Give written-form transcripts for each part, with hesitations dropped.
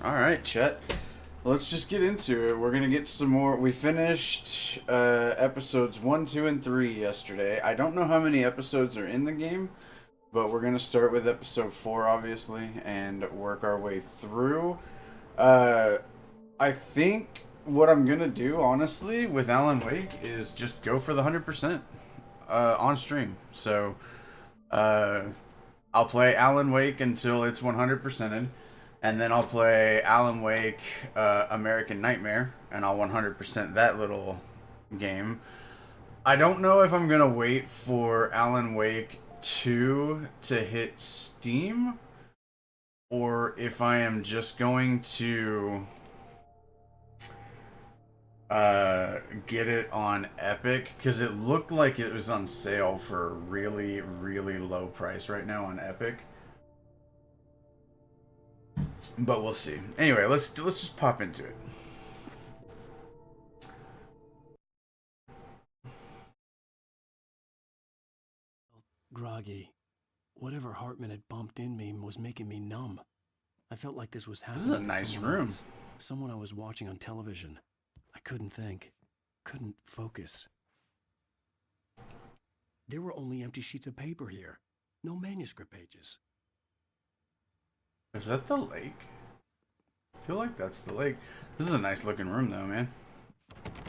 Alright, Chet. Let's just get into it. We're gonna get some more. We finished episodes 1, 2, and 3 yesterday. I don't know how many episodes are in the game, but we're gonna start with episode 4, obviously, and work our way through. I think what I'm gonna do, honestly, with Alan Wake is just go for the 100% on stream. So, I'll play Alan Wake until it's 100%ed. And then I'll play Alan Wake American Nightmare, and I'll 100% that little game. I don't know if I'm going to wait for Alan Wake 2 to hit Steam, or if I am just going to get it on Epic, because it looked like it was on sale for a really, really low price right now on Epic. But we'll see. Anyway, let's just pop into it. Groggy. Whatever Hartman had bumped in me was making me numb. I felt like this was happening. This is a nice room. Someone I was watching on television. I couldn't think. Couldn't focus. There were only empty sheets of paper here. No manuscript pages. Is that the lake? I feel like that's the lake. This is a nice looking room though, man.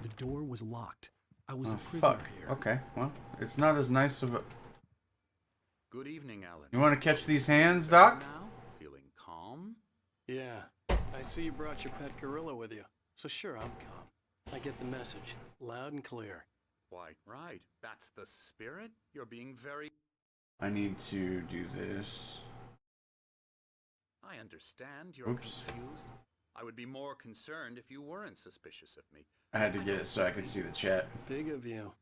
The door was locked. I was a prisoner here. Okay, well, it's not as nice of a... Good evening, Alan. You want to catch these hands, Doc? Now? Feeling calm? Yeah. I see you brought your pet gorilla with you. So sure, I'm calm. I get the message. Loud and clear. Why, right. That's the spirit? You're being very... I need to do this. I understand you're confused. I would be more concerned if you weren't suspicious of me. I had to get it so I could see the chat. Big of you.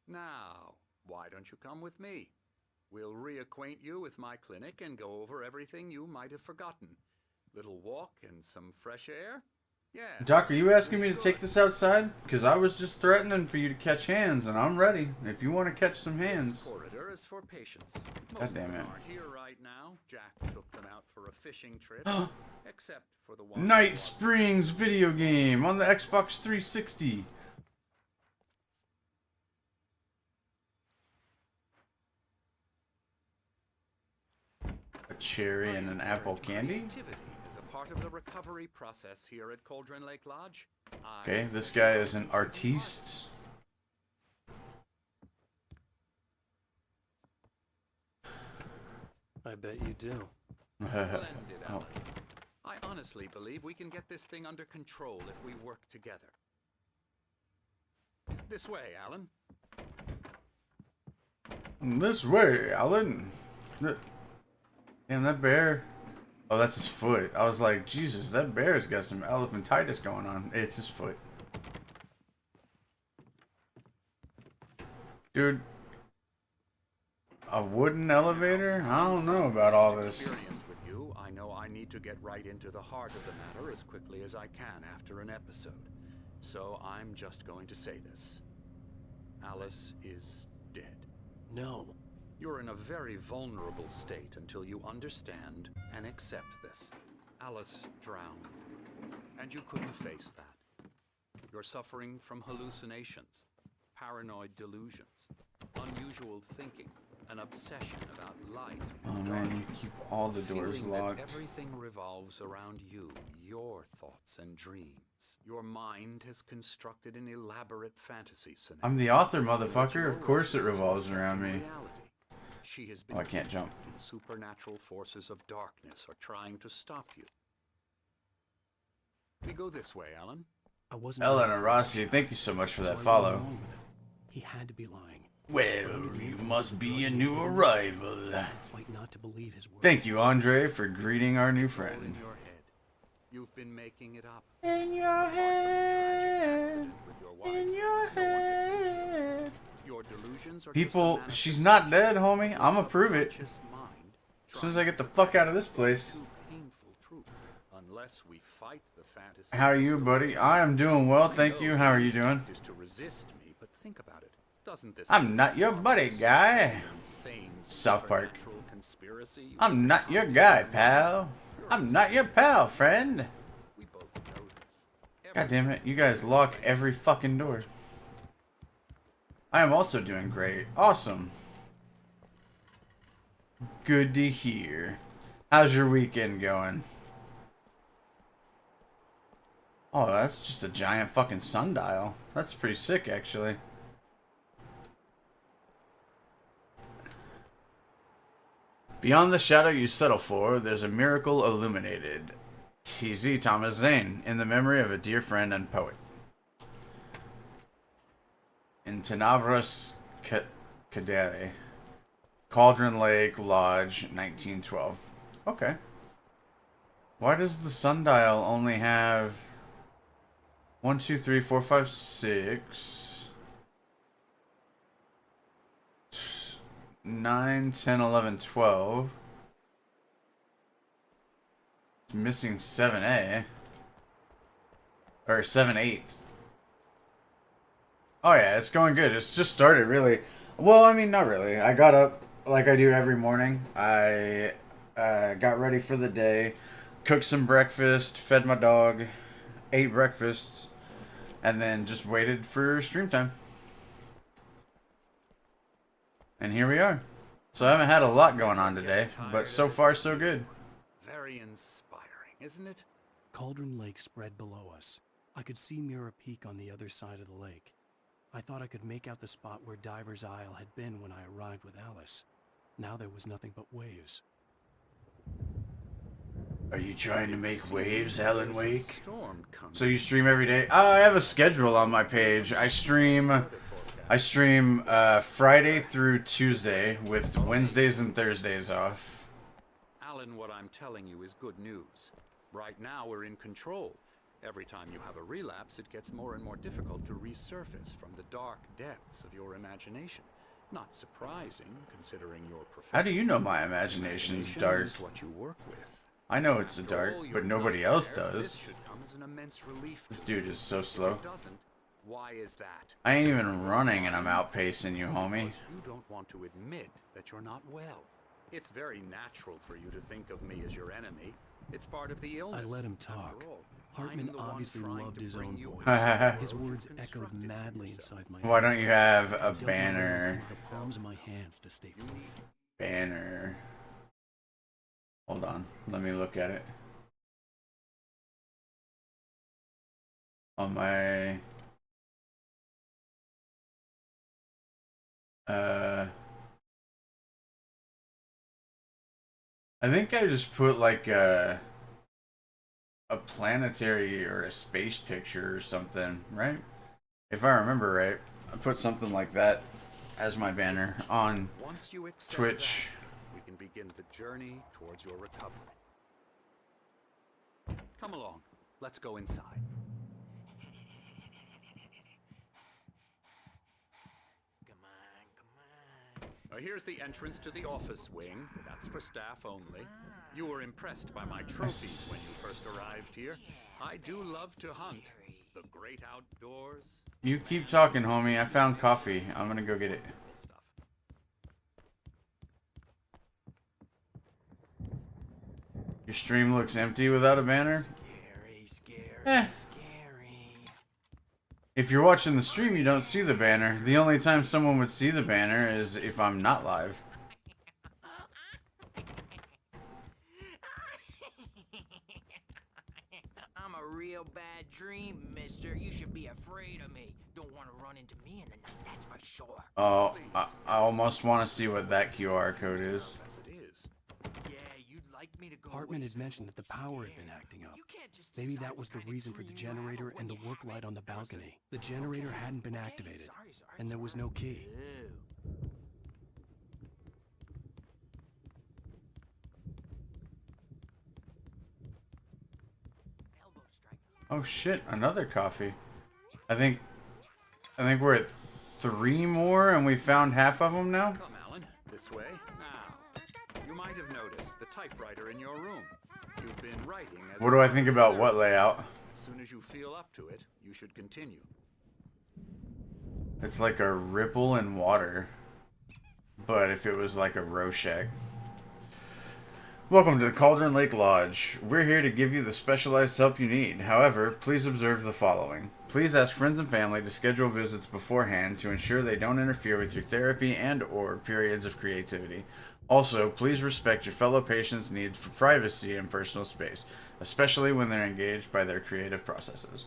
Now, why don't you come with me? We'll reacquaint you with my clinic and go over everything you might have forgotten. Little walk and some fresh air? Yeah. Doc, are you asking me to take this outside? Because I was just threatening for you to catch hands, and I'm ready. If you want to catch some hands. This corridor is for patients. God Most damn of it. them are here right now. Jack took them out for a fishing trip. Except for the one... Night Springs video game on the Xbox 360. A cherry and an apple candy? Creativity is a part of the recovery process here at Cauldron Lake Lodge. Okay, this guy is an artiste. I bet you do. Splendid, Alan. I honestly believe we can get this thing under control if we work together. This way, Alan. This way, Alan. Damn, that bear. Oh, that's his foot. I was like, Jesus, that bear's got some elephantitis going on. It's his foot. Dude. A wooden elevator? I don't know about all this. Experience with you, I know I need to get right into the heart of the matter as quickly as I can after an episode. So I'm just going to say this. Alice is dead. No. You're in a very vulnerable state until you understand and accept this. Alice drowned, and you couldn't face that. You're suffering from hallucinations, paranoid delusions, unusual thinking, an obsession about light and Oh man, you keep all the doors feeling that locked. everything revolves around you, your thoughts and dreams. Your mind has constructed an elaborate fantasy scenario. I'm the author, motherfucker. Of course it revolves around me. Reality. She has been Oh, I can't jump. and supernatural forces of darkness are trying to stop you. We go this way, Alan. I wasn't. Elena Rossi, thank you so much for that follow. He had to be lying. Well, you must be a new arrival. Fight not to believe his words. Thank you, Andre, for greeting our new All in friend. your head. You've been making it up. In your Apart from the tragic head. accident with your wife, In your no one has believed you. head. Your delusions are People, just a she's not dead, manifestation homie. of I'ma your prove it. subconscious mind As soon as I trying get the to fuck out of this place. too painful truth. Unless we fight the fantasy. How are you, buddy? I am doing well, thank you. How are you doing? Is to resist me, but think about it. Doesn't this I'm not your buddy, guy. insane South Park. supernatural conspiracy you I'm not your guy, pal. I'm not your pal, friend. We God damn it, you guys lock every fucking door. I am also doing great. Awesome. Good to hear. How's your weekend going? Oh, that's just a giant fucking sundial. That's pretty sick, actually. Beyond the shadow you settle for, there's a miracle illuminated. T.Z. Thomas Zane, in the memory of a dear friend and poet. In Tenebras Cadere. Cauldron Lake Lodge, 1912. Okay. Why does the sundial only have 1, 2, 3, 4, 5, 6, 9, 10, 11, 12? It's missing 7A. Or 7, 8. Oh yeah, it's going good. It's just started, really. Well, I mean, not really. I got up like I do every morning. I got ready for the day, cooked some breakfast, fed my dog, ate breakfast, and then just waited for stream time. And here we are. So I haven't had a lot going on today, but so far so good. Very inspiring, isn't it? Cauldron Lake spread below us. I could see Mirror Peak on the other side of the lake. I thought I could make out the spot where Diver's Isle had been when I arrived with Alice. Now there was nothing but waves. Are you trying to make waves, Alan Wake? Storm comes. So you stream every day? I have a schedule on my page. I stream Friday through Tuesday with Wednesdays and Thursdays off. Alan, what I'm telling you is good news. Right now we're in control. Every time you have a relapse, it gets more and more difficult to resurface from the dark depths of your imagination. Not surprising, considering your profession. How do you know my imagination's dark? Is what you work with. I know it's a dark, but nobody else does. This should come as an immense relief. This dude is so slow. If it doesn't, why is that? I ain't even running and I'm outpacing you, homie. Because you don't want to admit that you're not well. It's very natural for you to think of me as your enemy. It's part of the illness. I let him talk. After all, Hartman I'm the one obviously trying loved to his bring own you voice. a His solution words to echoed constructive madly yourself. inside my Why head. don't you have a I dug my nails banner? into the palms of my hands to stay You focused. need Banner. Hold on, let me look at it. On my I think I just put like a planetary or a space picture or something, right? If I remember right, I put something like that as my banner on Once you accept Twitch. that, we can begin the journey towards your recovery. Come along. Let's go inside. Here's the entrance to the office wing. That's for staff only. You were impressed by my trophies when you first arrived here. I do love to hunt. The great outdoors. You keep talking, homie. I found coffee. I'm gonna go get it. Stuff. Your stream looks empty without a banner? Eh. If you're watching the stream, you don't see the banner. The only time someone would see the banner is if I'm not live. I'm a real bad dream, mister. You should be afraid of me. Don't want to run into me in the night, that's for sure. Oh, I almost want to see what that QR code is. As it is. Yeah, you'd like me to go Hartman away had so you mentioned that won't the be power had scared. been acting up. You can't just Maybe decide that was what the kind of reason for the dream you have generator when and the you work have light it. on the balcony. The generator hadn't been activated, Sorry. and there was no key. Ew. Elbow strike. Oh shit, another coffee. I think we're at 3 more and we found half of them now. Come, Alan. This way. Now, you might have noticed the typewriter in your room. You've been writing as What do I think about what layout? As soon as you feel up to it, you should continue. It's like a ripple in water. But if it was like a Rorschach. Welcome to the Cauldron Lake Lodge. We're here to give you the specialized help you need. However, please observe the following. Please ask friends and family to schedule visits beforehand to ensure they don't interfere with your therapy and/or periods of creativity. Also, please respect your fellow patients' needs for privacy and personal space, especially when they're engaged by their creative processes.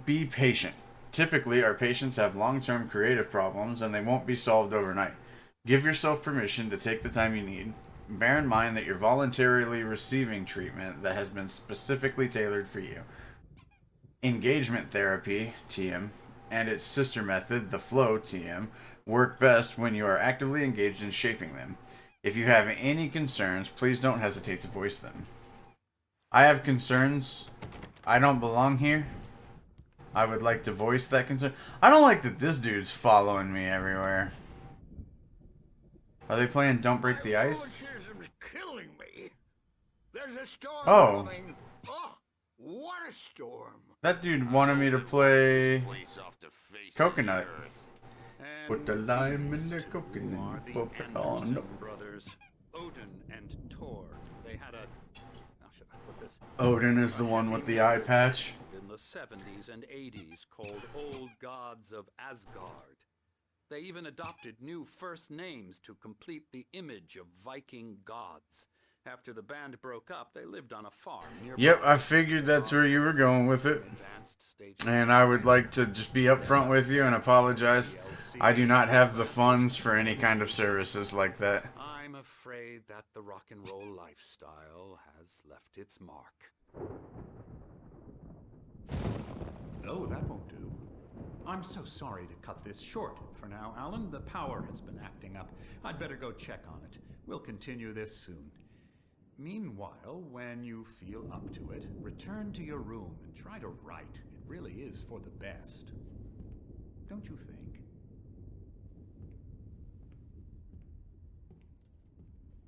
Be patient. Typically, our patients have long-term creative problems and they won't be solved overnight. Give yourself permission to take the time you need. Bear in mind that you're voluntarily receiving treatment that has been specifically tailored for you. Engagement therapy, TM, and its sister method, the flow, TM, work best when you are actively engaged in shaping them. If you have any concerns, please don't hesitate to voice them. I have concerns. I don't belong here. I would like to voice that concern. I don't like that this dude's following me everywhere. Are they playing Don't Break the Ice? Killing me. There's a storm coming. Oh, what a storm. That dude wanted me to play Coconut. Put the lime in the coconut. Put it on. Brothers, Odin and Thor. They had a... How should I put this? Odin is the one with the eye patch. In the 70s and 80s called Old Gods of Asgard. They even adopted new first names to complete the image of Viking gods. After the band broke up, they lived on a farm nearby. Yep, I figured that's where you were going with it. And I would like to just be upfront with you and apologize. I do not have the funds for any kind of services like that. I'm afraid that the rock and roll lifestyle has left its mark. Oh, that won't do. I'm so sorry to cut this short for now, Alan. The power has been acting up. I'd better go check on it. We'll continue this soon. Meanwhile, when you feel up to it, return to your room and try to write. It really is for the best. Don't you think?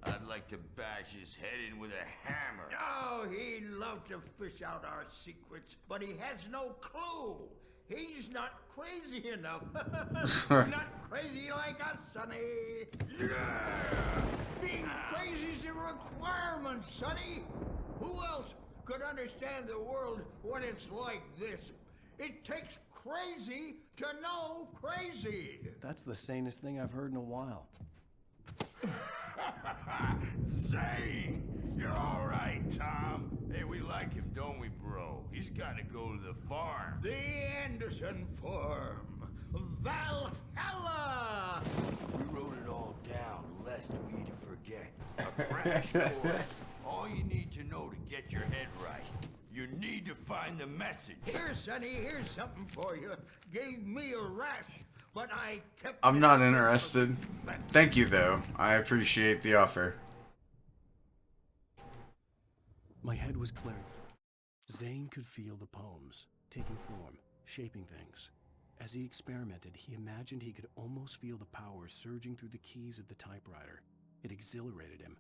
I'd like to bash his head in with a hammer. Oh, he'd love to fish out our secrets, but he has no clue. He's not crazy enough. Not crazy like us, Sonny. Yeah! Being crazy's a requirement, Sonny. Who else could understand the world when it's like this? It takes crazy to know crazy. That's the sanest thing I've heard in a while. Say, you're all right, Tom. Hey, we like him, don't we, bro? He's got to go to the farm. The Anderson farm. Valhalla! We wrote it all down, lest we forget. A crash course. All you need to know to get your head right. You need to find the message. Here, Sonny, here's something for you. Gave me a rash. But I kept I'm not interested. Thank you, though. I appreciate the offer. My head was clear. Zane could feel the poems, taking form, shaping things. As he experimented, he imagined he could almost feel the power surging through the keys of the typewriter. It exhilarated him.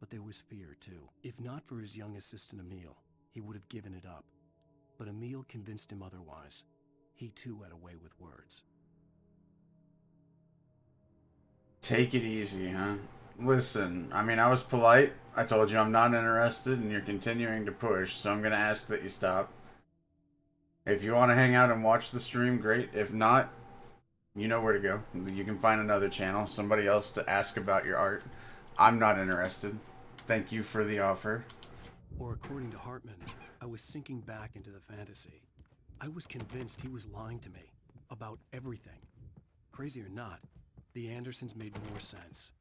But there was fear, too. If not for his young assistant Emil, he would have given it up. But Emil convinced him otherwise. He, too, had a way with words. Take it easy, huh? Listen, I mean, I was polite. I told you I'm not interested, and you're continuing to push, so I'm going to ask that you stop. If you want to hang out and watch the stream, great. If not, you know where to go. You can find another channel, somebody else to ask about your art. I'm not interested. Thank you for the offer. Or according to Hartman, I was sinking back into the fantasy. I was convinced he was lying to me about everything. Crazy or not, the Andersons made more sense.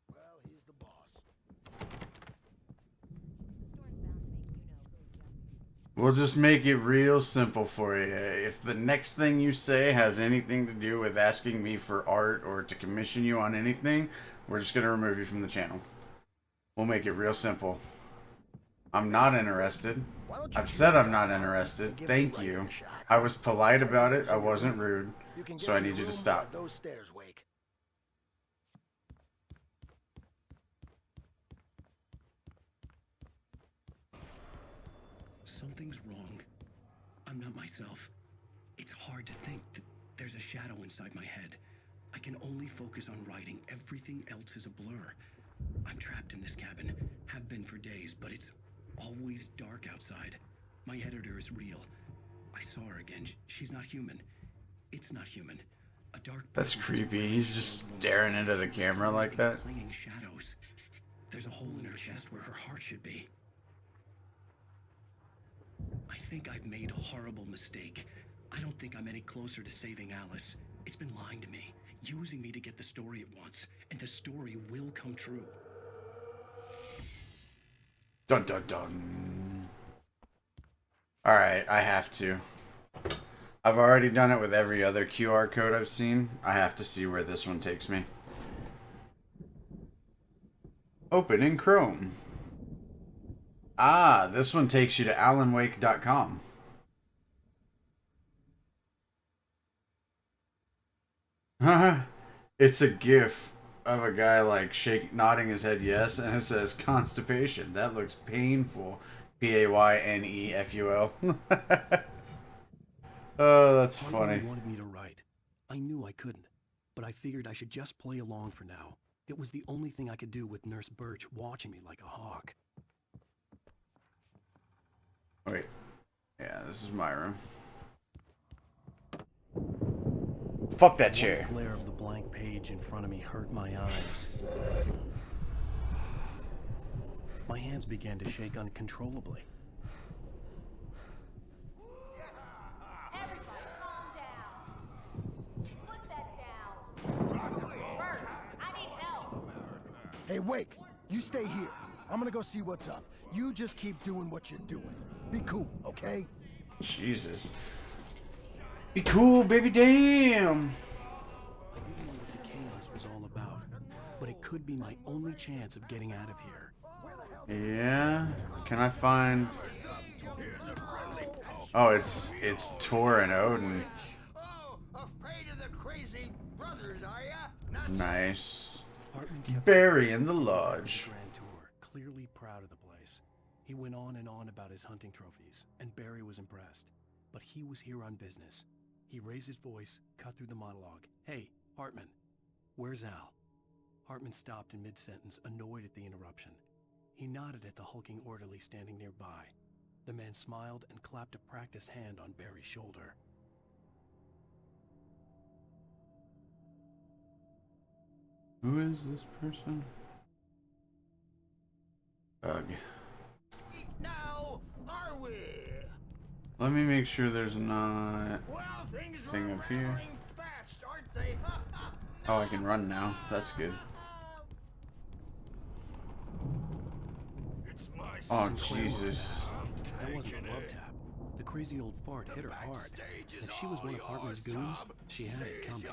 Well, he's the boss. We'll just make it real simple for you. If the next thing you say has anything to do with asking me for art or to commission you on anything, we're just going to remove you from the channel. We'll make it real simple. I'm not interested. I've said I'm not interested. Thank you. I was polite about it. I wasn't rude. So I need you to stop. Those stairs, Wake. Something's wrong. I'm not myself. It's hard to think that There's a shadow inside my head. I can only focus on writing. Everything else is a blur. I'm trapped in this cabin. Have been for days, but it's always dark outside. My editor is real. I saw her again. She's not human. It's not human. A dark. That's creepy. He's just staring into the camera like that. Clinging shadows. There's a hole in her chest where her heart should be. I think I've made a horrible mistake. I don't think I'm any closer to saving Alice. It's been lying to me, using me to get the story it wants, and the story will come true. Dun dun dun. Alright, I have to. I've already done it with every other QR code I've seen. I have to see where this one takes me. Open in Chrome. Ah, this one takes you to alanwake.com. It's a gif of a guy like nodding his head yes, and it says constipation. That looks painful. Payneful. Oh, that's funny. Hartman wanted me to write. I knew I couldn't, but I figured I should just play along for now. It was the only thing I could do with Nurse Birch watching me like a hawk. Wait. Yeah, this is my room. Fuck that chair. The glare of the blank page in front of me hurt my eyes. My hands began to shake uncontrollably. Everybody, calm down. Put that down. Bert, I need help. Hey, Wake, you stay here. I'm gonna go see what's up. You just keep doing what you're doing. Be cool, okay? Jesus. Be cool, baby, damn. I didn't know what the chaos was all about, but it could be my only chance of getting out of here. Yeah. Can I find... Oh, it's Tor and Odin. Oh, afraid of the crazy brothers, are ya? Nice. Hartman kept Barry in the lodge. Grand tour, clearly proud of the place. He went on and on about his hunting trophies, and Barry was impressed. But he was here on business. He raised his voice, cut through the monologue. Hey, Hartman, where's Al? Hartman stopped in mid-sentence, annoyed at the interruption. He nodded at the hulking orderly standing nearby. The man smiled and clapped a practiced hand on Barry's shoulder. Who is this person? Ugh. Now, are we? Let me make sure there's not... Well, things Thing are up here. rattling fast, aren't they? Oh, I can run now. That's good. It's my Oh, Jesus. That wasn't a love tap. The crazy old fart hit her hard. If she was one of Hartman's goons, she had it coming.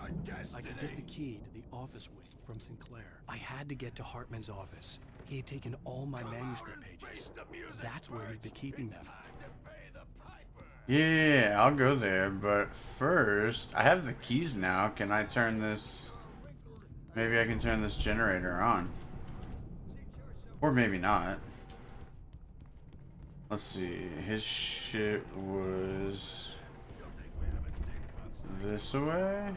I could get the key to the office wing from Sinclair. I had to get to Hartman's office. He had taken all my manuscript pages. That's where he'd be keeping them. Yeah, I'll go there, but first, I have the keys now. Can I turn this... Maybe I can turn this generator on. Or maybe not. Let's see, his shit was... this way?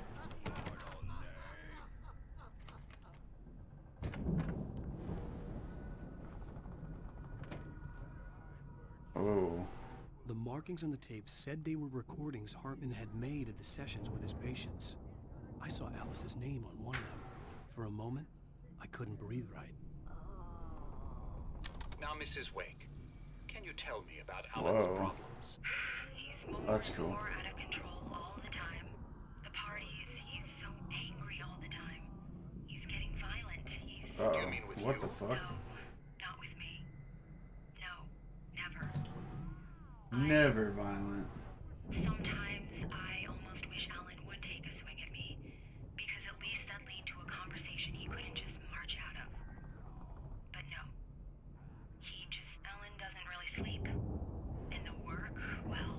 Oh. The markings on the tape said they were recordings Hartman had made of the sessions with his patients. I saw Alice's name on one of them. For a moment, I couldn't breathe right. Now, Mrs. Wake, can you tell me about Alan's Whoa. problems? He's more That's and cool. more out of control all the time. The parties, he's so angry all the time. He's getting violent. He's... Uh-oh. You mean with What you? the fuck? No, not with me. No, never. Never violent. Sometimes I almost wish Alan would take a swing at me, because at least that lead to a conversation he couldn't just march out of. But no. Alan doesn't really sleep. And the work, well,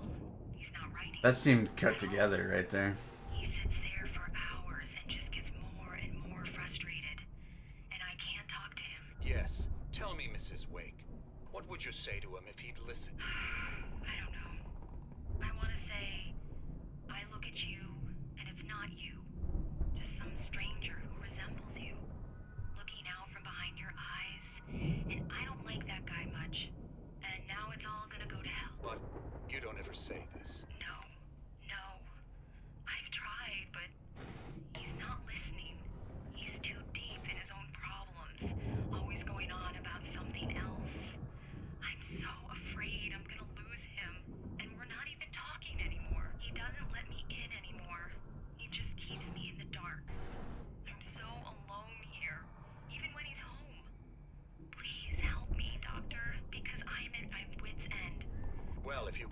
he's not writing. That seemed cut together right there. He sits there for hours and just gets more and more frustrated. And I can't talk to him. Yes. Tell me, Mrs. Wake. What would you say to him if he'd listen? I don't know. I want to say, I look at you, and it's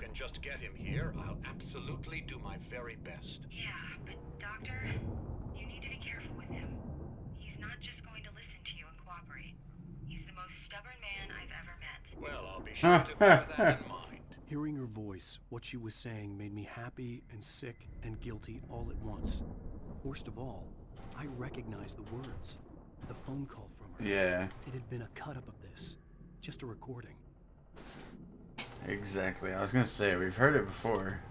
can just get him here, I'll absolutely do my very best. Yeah, but Doctor, you need to be careful with him. He's not just going to listen to you and cooperate. He's the most stubborn man I've ever met. Well, I'll be sure to bear that in mind. Hearing her voice, what she was saying made me happy and sick and guilty all at once. Worst of all, I recognized the words. The phone call from her. Yeah. It had been a cut-up of this. Just a recording. Exactly. I was gonna say, we've heard it before.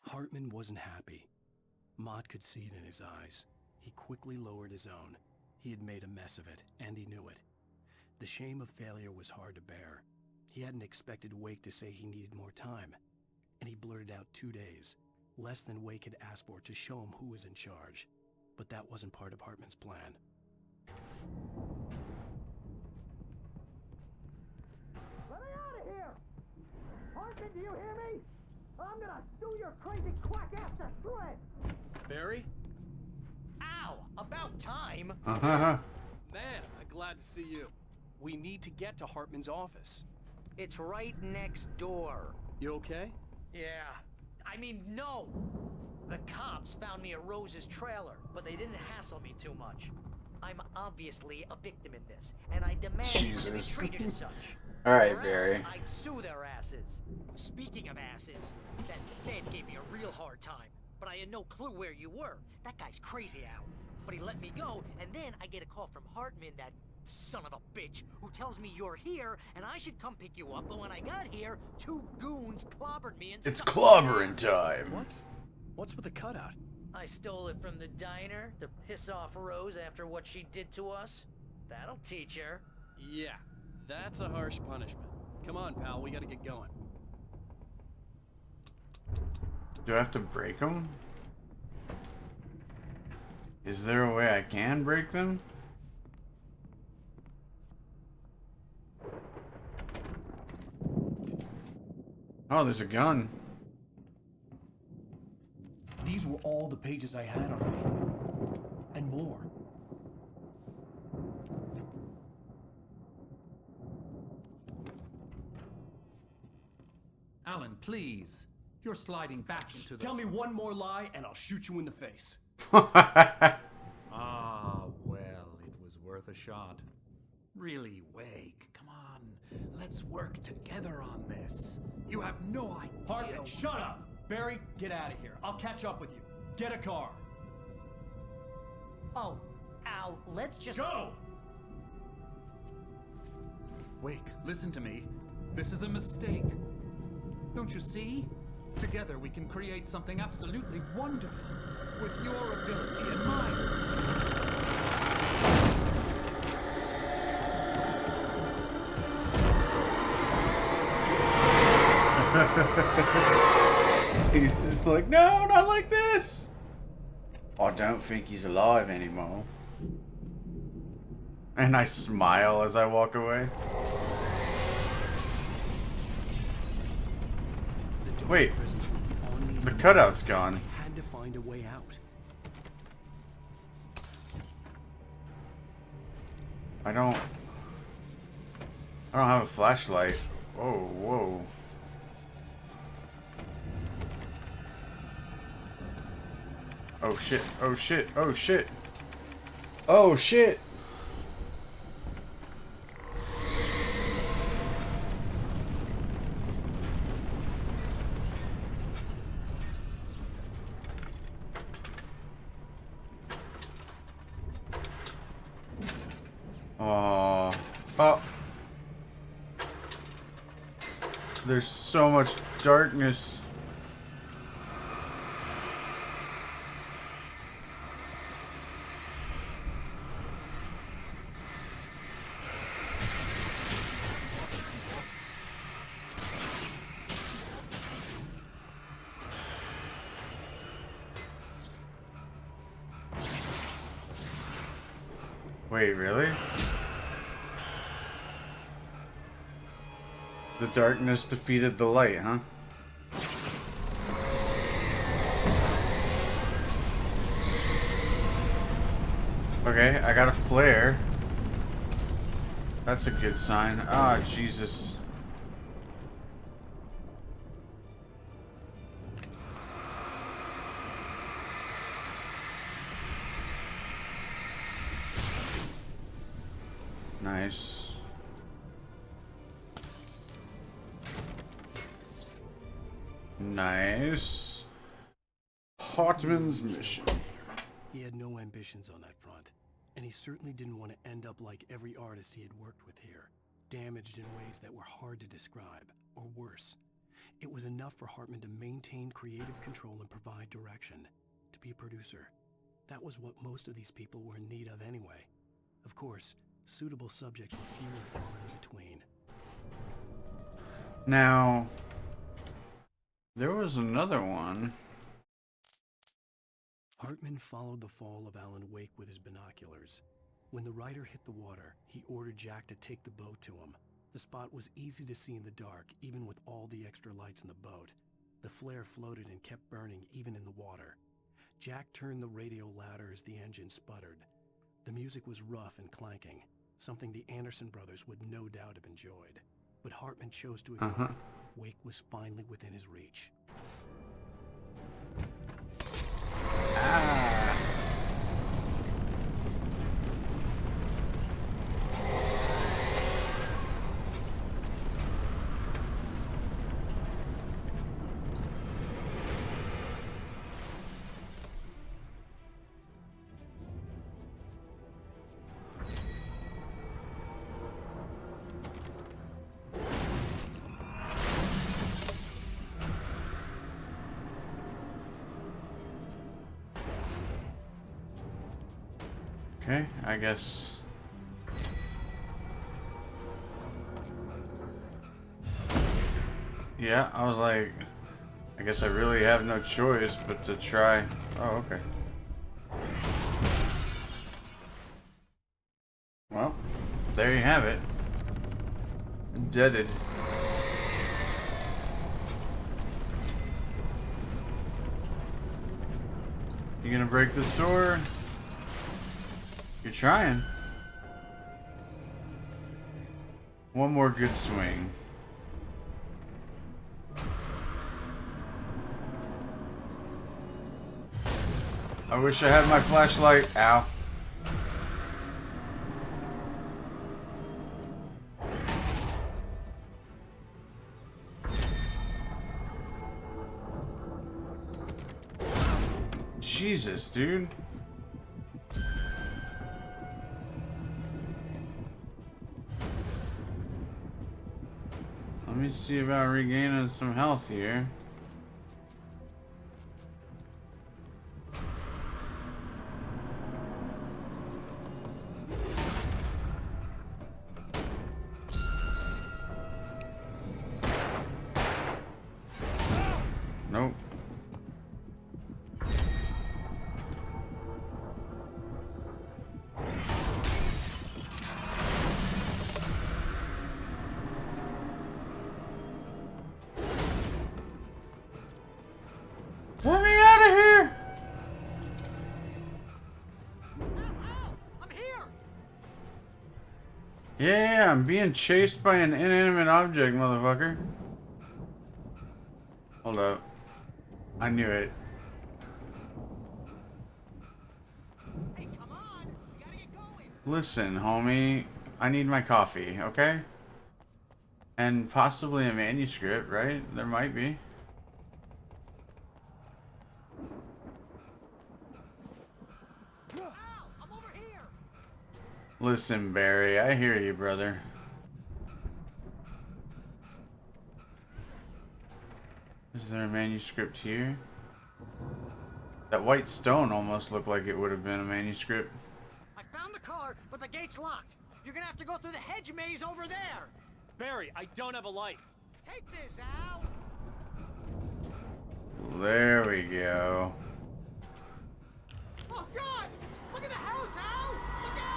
Hartman wasn't happy. Mott could see it in his eyes. He quickly lowered his own. He had made a mess of it, and he knew it. The shame of failure was hard to bear. He hadn't expected Wake to say he needed more time, and he blurted out 2 days, less than Wake had asked for to show him who was in charge. But that wasn't part of Hartman's plan. Let me out of here! Hartman, do you hear me? I'm gonna sue your crazy quack ass to shreds! Barry? Ow! About time! Uh-huh. Man, I'm glad to see you. We need to get to Hartman's office. It's right next door. You okay? Yeah. I mean, no! The cops found me at Rose's trailer, but they didn't hassle me too much. I'm obviously a victim in this, and I demand to be Jesus. treated as such. Alright, Or Barry. else I'd sue their asses. Speaking of asses, that Fed gave me a real hard time, but I had no clue where you were. That guy's crazy, Al. But he let me go, and then I get a call from Hartman, that son of a bitch, who tells me you're here, and I should come pick you up, but when I got here, 2 goons clobbered me and It's stuck me clobbering down. time. What's with the cutout? I stole it from the diner to piss off Rose after what she did to us. That'll teach her. Yeah, that's a harsh punishment. Come on, pal, we gotta get going. Do I have to break them? Is there a way I can break them? Oh, there's a gun. These were all the pages I had on me. And more. Alan, please. You're sliding back into the... Tell me one more lie and I'll shoot you in the face. Ah, well, it was worth a shot. Really, Wake, come on. Let's work together on this. You have no idea... Hartman, shut up! Barry, get out of here. I'll catch up with you. Get a car. Oh, Al, let's just... Go! Wake, listen to me. This is a mistake. Don't you see? Together we can create something absolutely wonderful. With your ability and mine. He's just like, no, not like this. I don't think he's alive anymore. And I smile as I walk away. Wait, the cutout's gone. I had to find a way out. I don't have a flashlight. Whoa, whoa. Oh shit, oh shit, oh shit. Oh shit! Oh. There's so much darkness. Wait, really? The darkness defeated the light, huh? Okay, I got a flare. That's a good sign. Ah, Jesus. Nice. Nice. Hartman's mission. He had no ambitions on that front, and he certainly didn't want to end up like every artist he had worked with here, damaged in ways that were hard to describe, or worse. It was enough for Hartman to maintain creative control and provide direction, to be a producer. That was what most of these people were in need of anyway. Of course, suitable subjects were few and far in between. Now, there was another one. Hartman followed the fall of Alan Wake with his binoculars. When the rider hit the water, he ordered Jack to take the boat to him. The spot was easy to see in the dark, even with all the extra lights in the boat. The flare floated and kept burning even in the water. Jack turned the radio louder as the engine sputtered. The music was rough and clanking, something the Anderson brothers would no doubt have enjoyed. But Hartman chose to ignore it. Wake was finally within his reach. Okay, I guess. Yeah, I was like, I guess I really have no choice but to try. Oh, okay. Well, there you have it. Deaded. You gonna break this door? You're trying. One more good swing. I wish I had my flashlight. Ow. Jesus, dude. Let me see about regaining some health here. Nope. Let me out of here! I'm here! Yeah, I'm being chased by an inanimate object, motherfucker. Hold up. I knew it. Hey, come on! We gotta get going! Listen, homie. I need my coffee, okay? And possibly a manuscript, right? There might be. I'm over here! Listen, Barry, I hear you, brother. Is there a manuscript here? That white stone almost looked like it would have been a manuscript. I found the car, but the gate's locked. You're gonna have to go through the hedge maze over there. Barry, I don't have a light. Take this, Al. There we go. Oh, God! Look at the house, Al! Look out!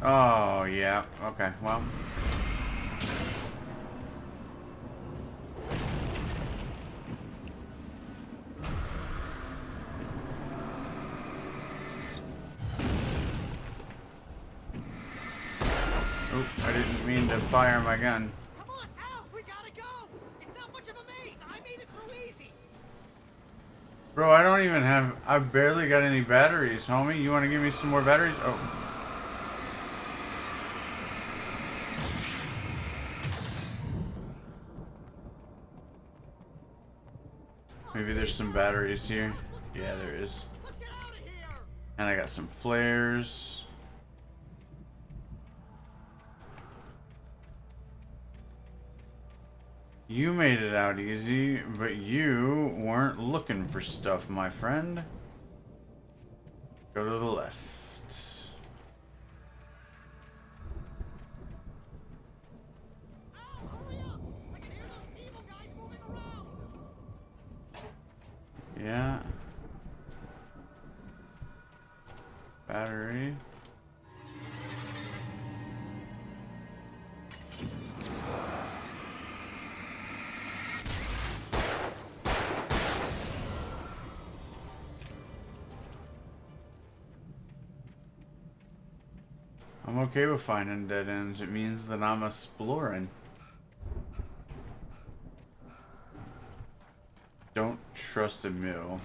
Oh, yeah. Okay, well. to fire my gun. Come on, Al, we gotta go. It's not much of a maze. I made it through easy. Bro, I don't even have... I barely got any batteries, homie. You want to give me some more batteries? Oh. Maybe there's some batteries here. Yeah, there is. And I got some flares. You made it out easy, but you weren't looking for stuff, my friend. Go to the left. Yeah. Battery. I'm okay with finding dead ends. It means that I'm exploring. Don't trust a mill.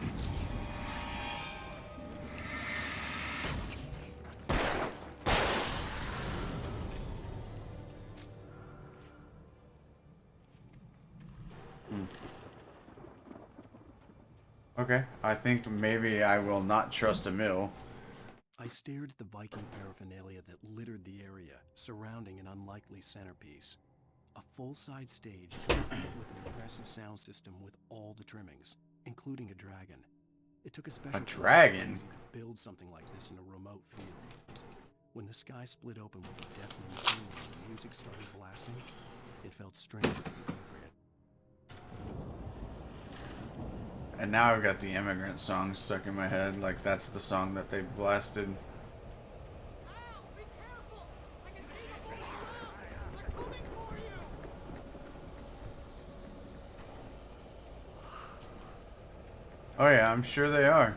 Okay, I think maybe I will not trust a mill. I stared at the Viking paraphernalia that littered the area, surrounding an unlikely centerpiece. A full-size stage complete with an impressive sound system with all the trimmings, including a dragon. It took a special dragon to build something like this in a remote field. When the sky split open with a deafening boom and the music started blasting, it felt strangely appropriate. And now I've got the immigrant song stuck in my head, like that's the song that they blasted. Oh yeah, I'm sure they are.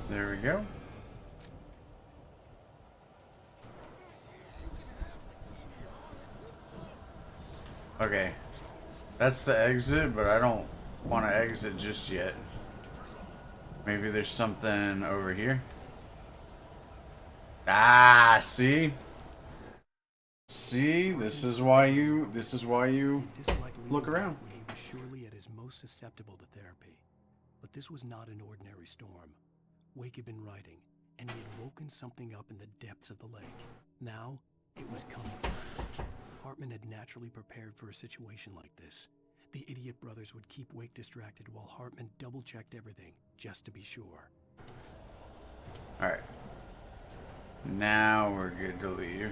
There we go. Okay. That's the exit, but I don't want to exit just yet. Maybe there's something over here. Ah, see? See? This is why you look around. He was surely at his most susceptible to therapy. But this was not an ordinary storm. Wake had been writing, and he had woken something up in the depths of the lake. Now, it was coming. Hartman had naturally prepared for a situation like this. The idiot brothers would keep Wake distracted while Hartman double-checked everything, just to be sure. Alright. Now we're good to leave.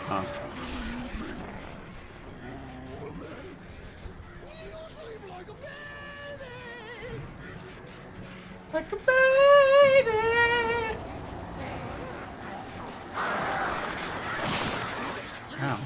Huh. Like a baby. Ow.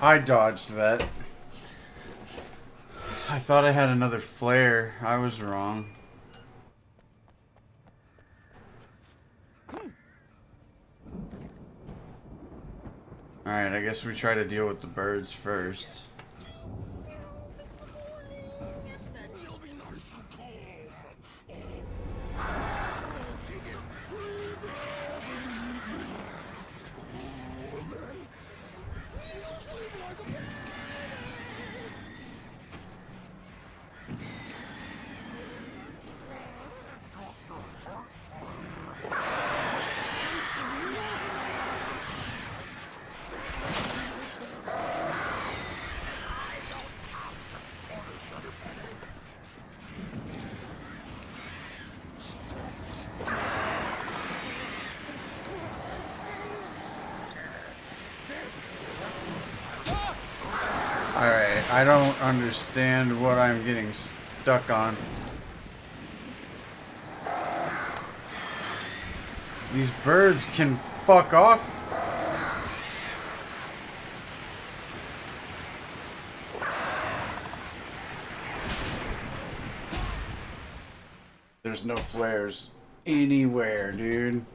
I dodged that. I thought I had another flare. I was wrong. Alright, I guess we try to deal with the birds first. Alright, I don't understand what I'm getting stuck on. These birds can fuck off. There's no flares anywhere, dude.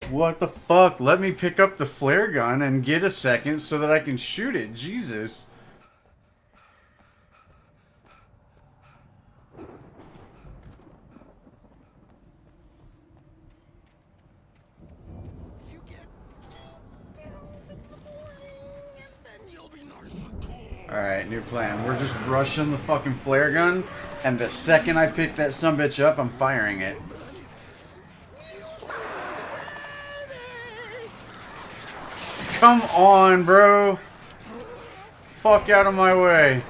What the fuck? Let me pick up the flare gun and get a second so that I can shoot it. Jesus. Alright, new plan. We're just rushing the fucking flare gun, and the second I pick that sumbitch up, I'm firing it. Come on, bro. Fuck out of my way.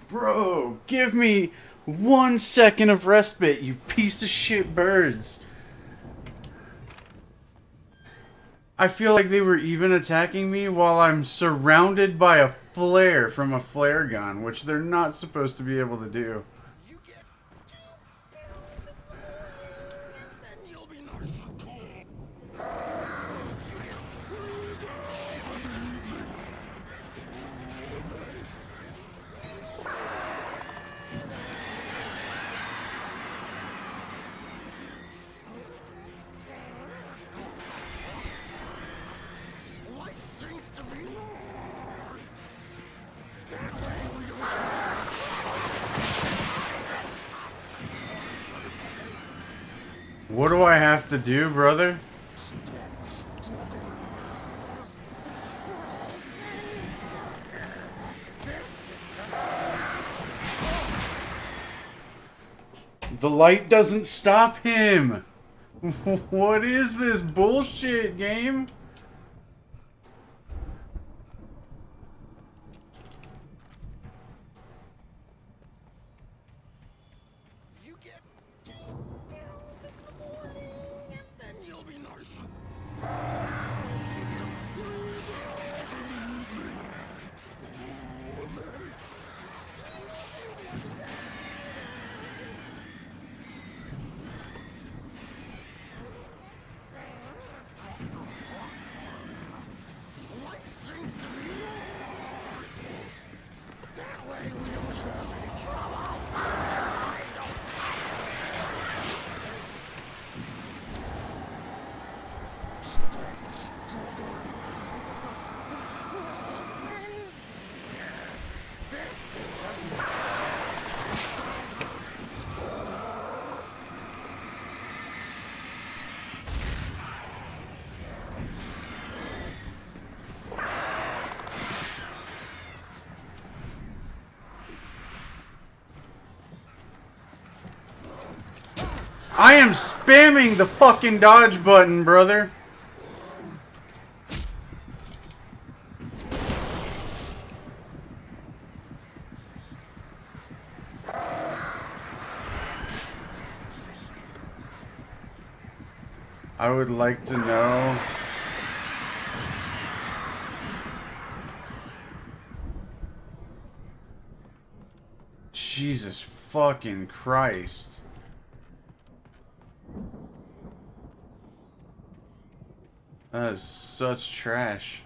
Bro, give me 1 second of respite, you piece of shit birds. I feel like they were even attacking me while I'm surrounded by a flare from a flare gun, which they're not supposed to be able to do. What do I have to do, brother? The light doesn't stop him. What is this bullshit game? I am spamming the fucking dodge button, brother. I would like to know. Jesus fucking Christ. That is such trash.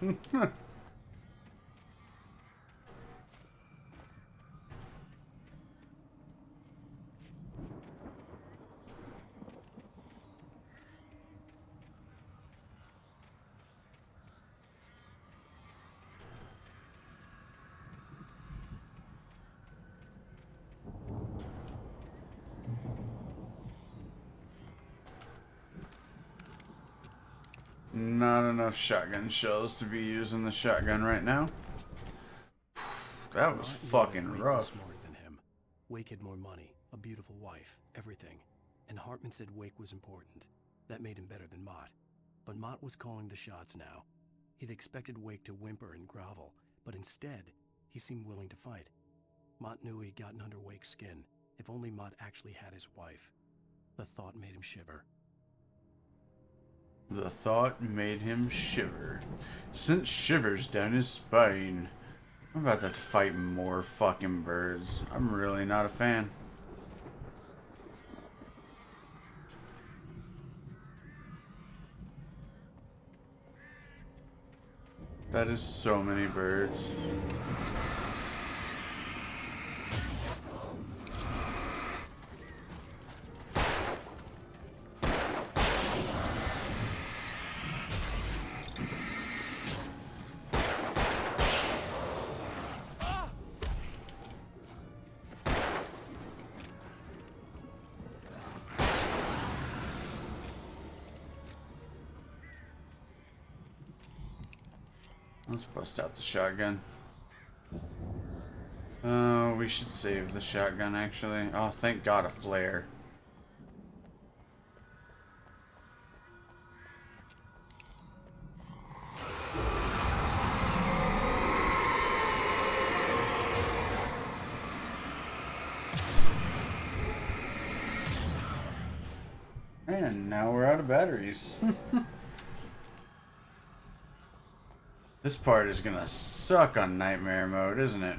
Not enough shotgun shells to be using the shotgun right now. That was fucking rough. Smarter than him. Wake had more money, a beautiful wife, everything. And Hartman said Wake was important. That made him better than Mott. But Mott was calling the shots now. He'd expected Wake to whimper and grovel, but instead, he seemed willing to fight. Mott knew he'd gotten under Wake's skin. If only Mott actually had his wife. The thought made him shiver. The thought made him shiver. Sent shivers down his spine. I'm about to fight more fucking birds. I'm really not a fan. That is so many birds. Let's bust out the shotgun. Oh, we should save the shotgun, actually. Oh, thank God, a flare. And now we're out of batteries. This part is gonna suck on nightmare mode, isn't it?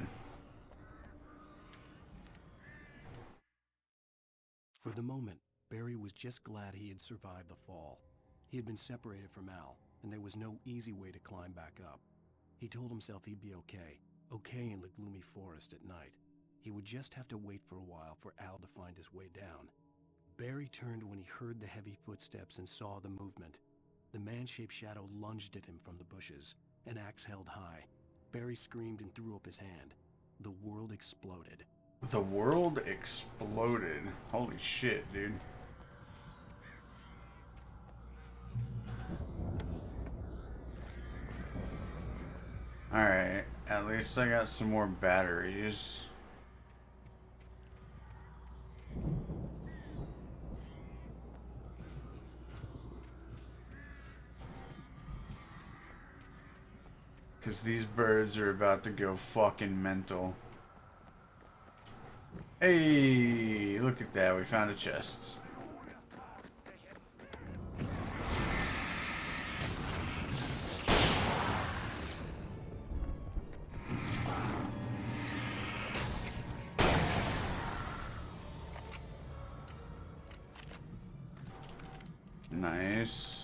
For the moment, Barry was just glad he had survived the fall. He had been separated from Al, and there was no easy way to climb back up. He told himself he'd be okay in the gloomy forest at night. He would just have to wait for a while for Al to find his way down. Barry turned when he heard the heavy footsteps and saw the movement. The man-shaped shadow lunged at him from the bushes, an axe held high. Barry screamed and threw up his hand. The world exploded. The world exploded. Holy shit, dude. Alright, at least I got some more batteries. Because these birds are about to go fucking mental. Hey, look at that. We found a chest. Nice.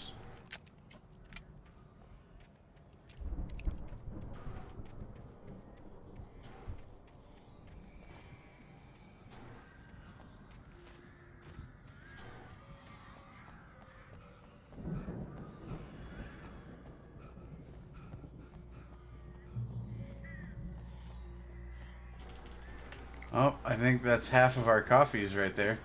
Oh, I think that's half of our coffees right there.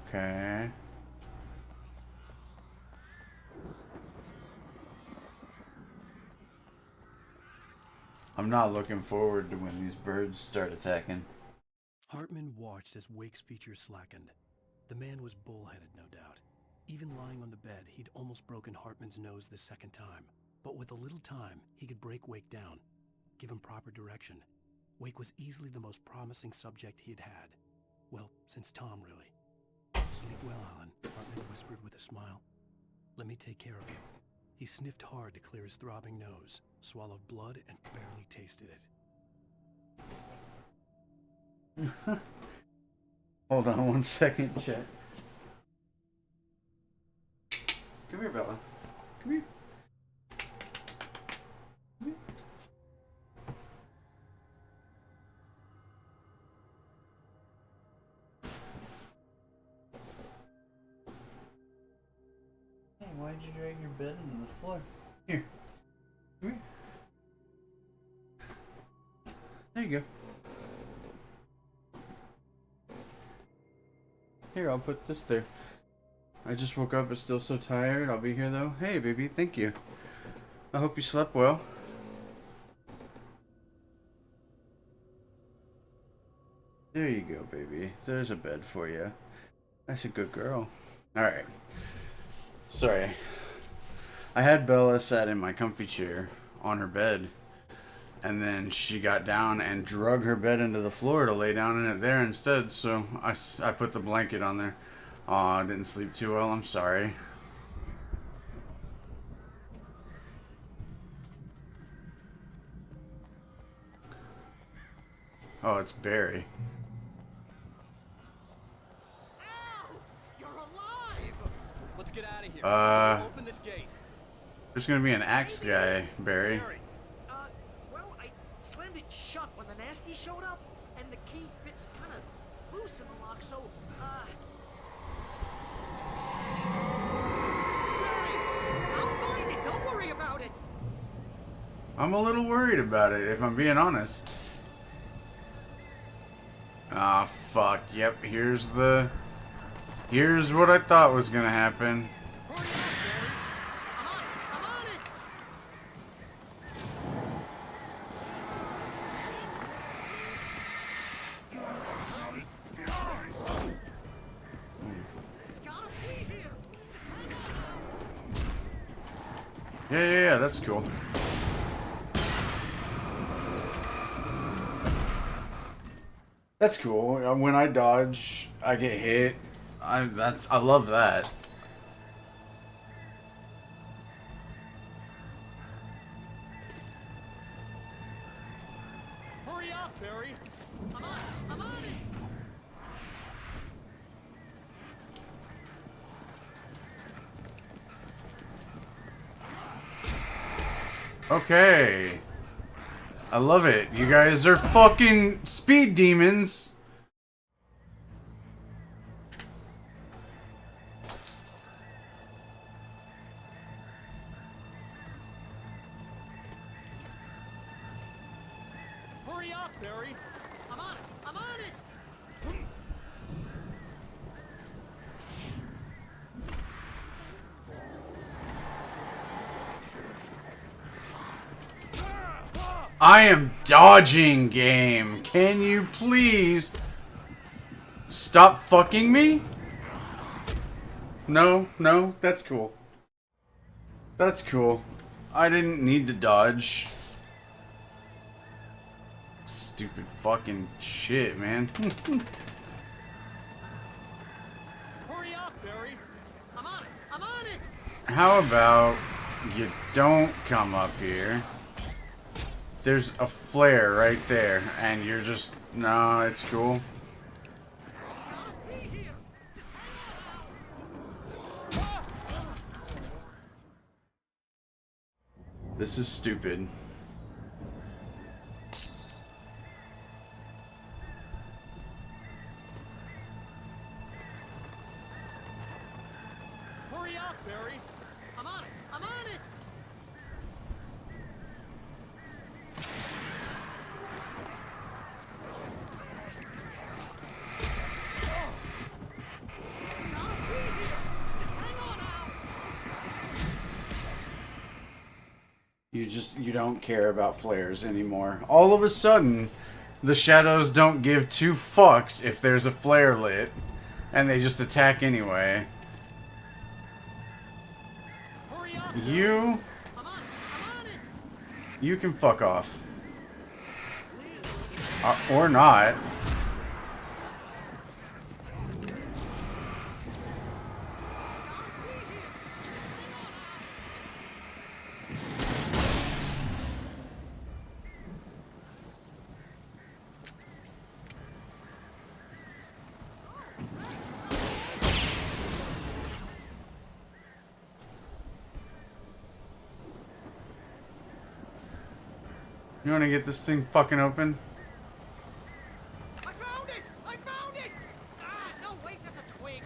Okay. I'm not looking forward to when these birds start attacking. Hartman watched as Wake's features slackened. The man was bullheaded, no doubt. Even lying on the bed, he'd almost broken Hartman's nose the second time. But with a little time, he could break Wake down, give him proper direction. Wake was easily the most promising subject he had had. Well, since Tom, really. Sleep well, Alan, Hartman whispered with a smile. Let me take care of you. He sniffed hard to clear his throbbing nose, swallowed blood, and barely tasted it. Hold on 1 second, Chet. Come here, Bella. Come here. Come here. Hey, why'd you drag your bed into the floor? Here. Come here. There you go. Here, I'll put this there. I just woke up, but still so tired. I'll be here though. Hey, baby, thank you. I hope you slept well. There you go, baby. There's a bed for you. That's a good girl. Alright. Sorry. I had Bella sat in my comfy chair on her bed. And then she got down and drug her bed into the floor to lay down in it there instead. So I put the blanket on there. Aw, I didn't sleep too well. I'm sorry. Oh, it's Barry. Ow! You're alive! Let's get out of here. Open this gate. There's gonna be an axe guy, Barry. Well, I slammed it shut when the nasty showed up, and the key fits kind of loose in the lock, so, Barry, I'll find it. Don't worry about it. I'm a little worried about it, if I'm being honest. Ah, fuck. Yep, here's what I thought was gonna happen. Hurry up, Barry. I'm on it. It's gotta be here. Just hang on. Yeah, that's cool. That's cool. When I dodge, I get hit. I love that. Hurry up, Barry. I'm on it. Okay. I love it. You guys are fucking speed demons. Hurry up, Barry. I'm on it. I am dodging, game. Can you please stop fucking me? No, that's cool. That's cool. I didn't need to dodge. Stupid fucking shit, man. Hurry up, Barry. I'm on it. How about you don't come up here? There's a flare right there, and you're just... No, it's cool. This is stupid. Hurry up, Barry. I'm on it. You don't care about flares anymore. All of a sudden, the shadows don't give two fucks if there's a flare lit, and they just attack anyway. You can fuck off. Or not. You want to get this thing fucking open? I found it! I found it! Ah, no, wait, that's a twig.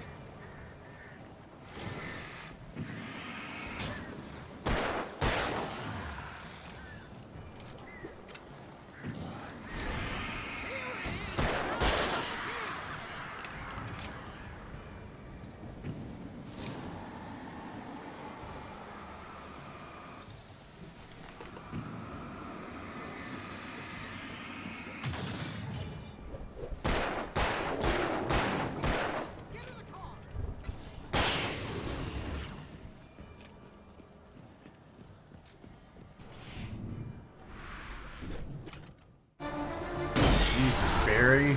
Jesus, Barry.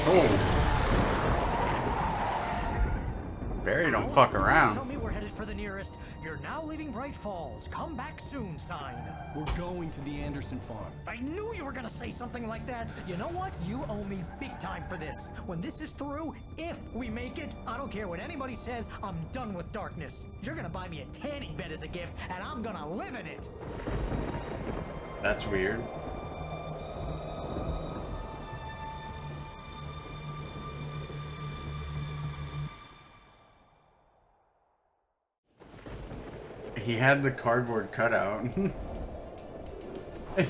Oh. Barry don't fuck around. Tell me we're headed for the nearest "You're now leaving Bright Falls. Come back soon" sign. We're going to the Anderson farm. I knew you were gonna say something like that. You know what? You owe me big time for this. When this is through, if we make it, I don't care what anybody says, I'm done with darkness. You're gonna buy me a tanning bed as a gift, and I'm gonna live in it. That's weird. He had the cardboard cutout.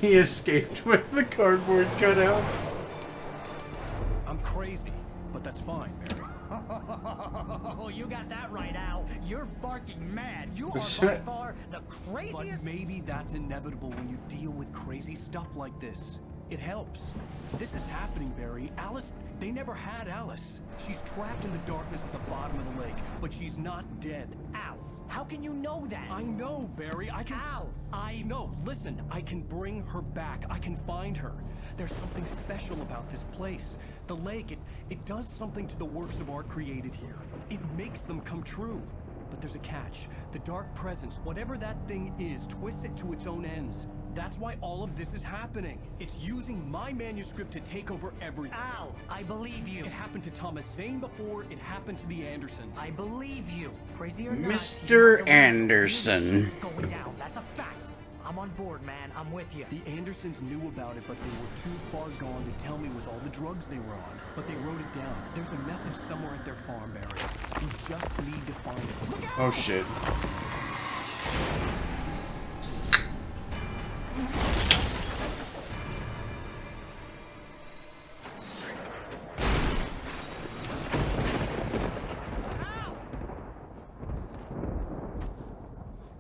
He escaped with the cardboard cutout. I'm crazy, but that's fine, Barry. Oh, you got that right, Al. You're barking mad. You are by far the craziest. But maybe that's inevitable when you deal with crazy stuff like this. It helps. This is happening, Barry. Alice, they never had Alice. She's trapped in the darkness at the bottom of the lake, but she's not dead. Al, how can you know that? I know, Barry. I can... Al, No, listen. I can bring her back. I can find her. There's something special about this place. The lake, it does something to the works of art created here. It makes them come true. But there's a catch. The dark presence, whatever that thing is, twists it to its own ends. That's why all of this is happening. It's using my manuscript to take over everything. Al, I believe you. It happened to Thomas Zane before, it happened to the Andersons. I believe you. Crazy or not, Mr. Anderson. It's going down. That's a fact. I'm on board, man. I'm with you. The Andersons knew about it, but they were too far gone to tell me with all the drugs they were on. But they wrote it down. There's a message somewhere at their farm, Barry. You just need to find it. Look out! Oh shit.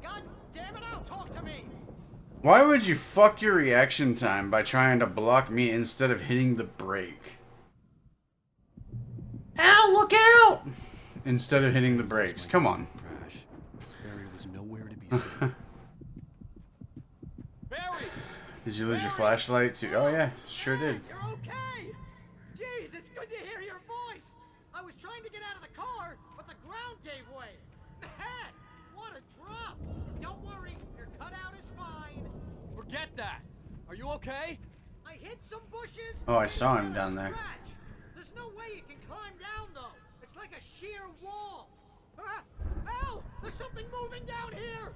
God damn it, Al, talk to me. Why would you fuck your reaction time by trying to block me instead of hitting the brake? Ow, look out! Instead of hitting the brakes. Come on. Crash. Barry was nowhere to be seen. Barry! Did you lose your flashlight too? Oh yeah, sure did. You're okay. Jeez, it's good to hear your voice. I was trying to get out of the car, but the ground gave way. Man, what a drop. Don't worry, your cutout is fine. Forget that. Are you okay? I hit some bushes. Oh, I saw him down there. Scratch. There's no way you can climb down, though. It's like a sheer wall. Ah, Al, there's something moving down here.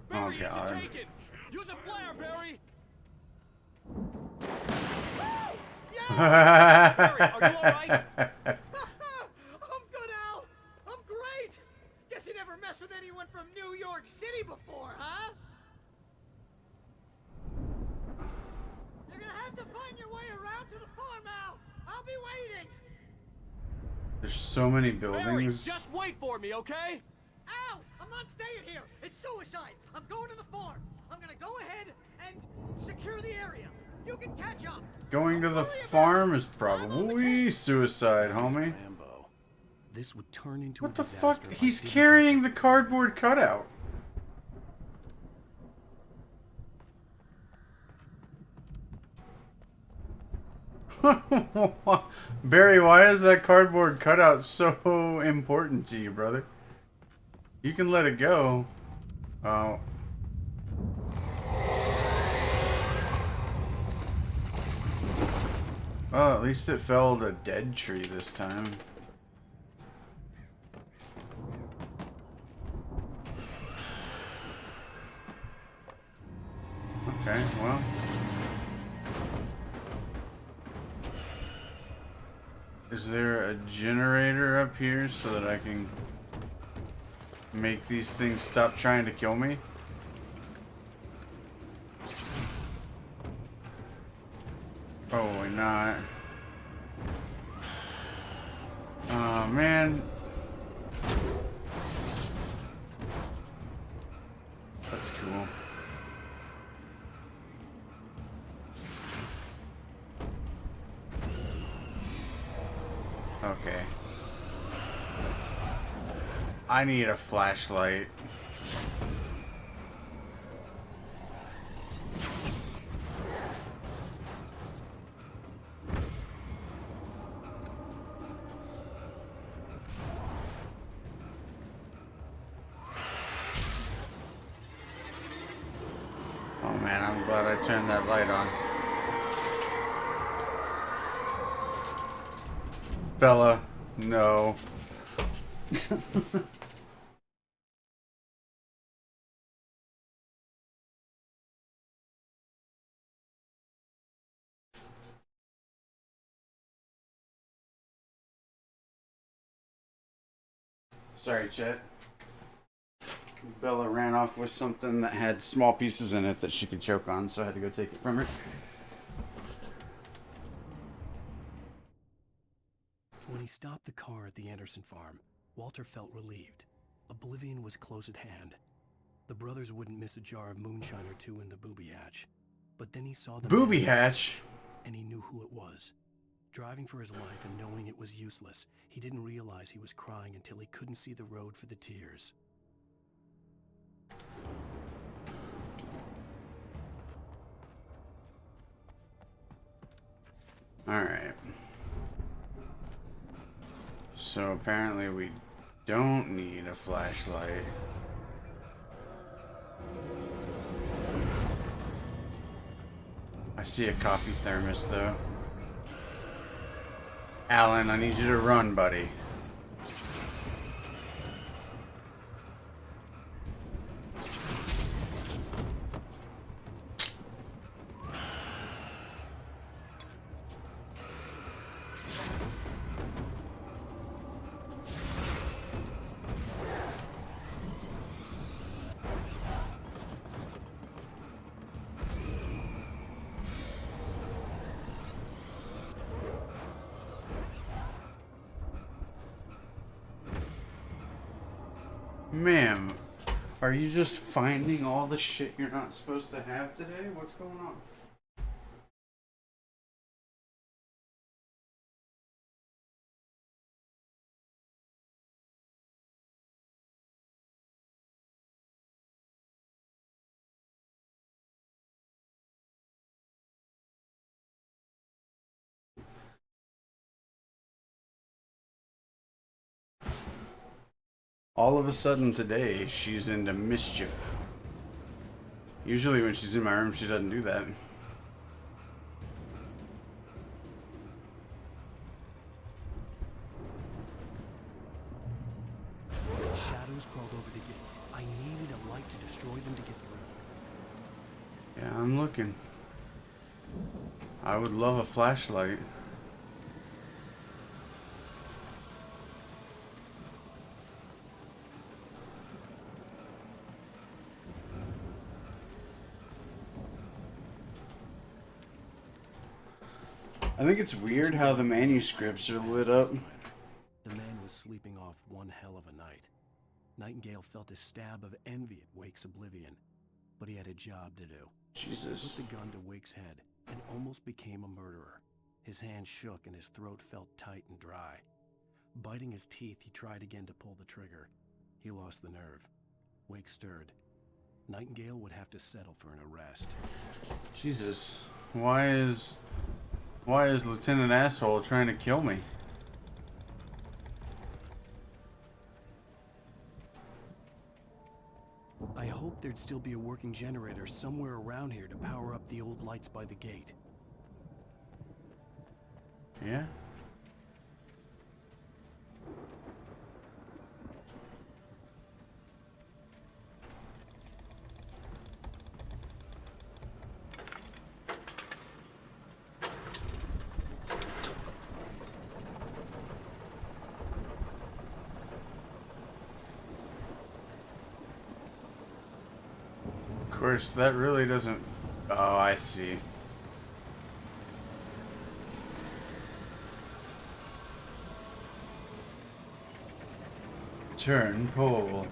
Barry, Oh, God. it's taken. Use a flare, Barry. Yeah! Barry, are you alright? I'm good, Al. I'm great. Guess you never messed with anyone from New York City before, huh? You're gonna have to find your way around to the farm, Al. I'll be waiting. There's so many Barry, buildings. just wait for me, okay? Al, I'm not not staying here. It's suicide. I'm going to the farm. I'm gonna go ahead and secure the area. You can catch up. Going to the farm is probably suicide, homie. Rambo. This would turn into What a the disaster fuck? if I He's didn't carrying the cardboard cutout. Barry, why is that cardboard cutout so important to you, brother? You can let it go. Oh. Well, at least it felled a dead tree this time. Okay, well. Is there a generator up here so that I can make these things stop trying to kill me? Probably not. Oh, man. That's cool. Okay. I need a flashlight. Oh man, I'm glad I turned that light on. Bella, no. Sorry, Chet. Bella ran off with something that had small pieces in it that she could choke on, so I had to go take it from her. When he stopped the car at the Anderson farm, Walter felt relieved. Oblivion was close at hand. The brothers wouldn't miss a jar of moonshine or two in the booby hatch. But then he saw the booby hatch, and he knew who it was. Driving for his life and knowing it was useless, he didn't realize he was crying until he couldn't see the road for the tears. Alright. So apparently we don't need a flashlight. I see a coffee thermos though. Alan, I need you to run, buddy. Ma'am, are you just finding all the shit you're not supposed to have today? What's going on? All of a sudden today, she's into mischief. Usually when she's in my room, she doesn't do that. Shadows crawled over the gate. I needed a light to destroy them to get through. Yeah, I'm looking. I would love a flashlight. I think it's weird how the manuscripts are lit up. The man was sleeping off one hell of a night. Nightingale felt a stab of envy at Wake's oblivion, but he had a job to do. Jesus. He put the gun to Wake's head and almost became a murderer. His hand shook and his throat felt tight and dry. Biting his teeth, he tried again to pull the trigger. He lost the nerve. Wake stirred. Nightingale would have to settle for an arrest. Jesus. Why is Lieutenant Asshole trying to kill me? I hoped there'd still be a working generator somewhere around here to power up the old lights by the gate. Yeah? Of course, that really doesn't... Oh, I see. Turn pole.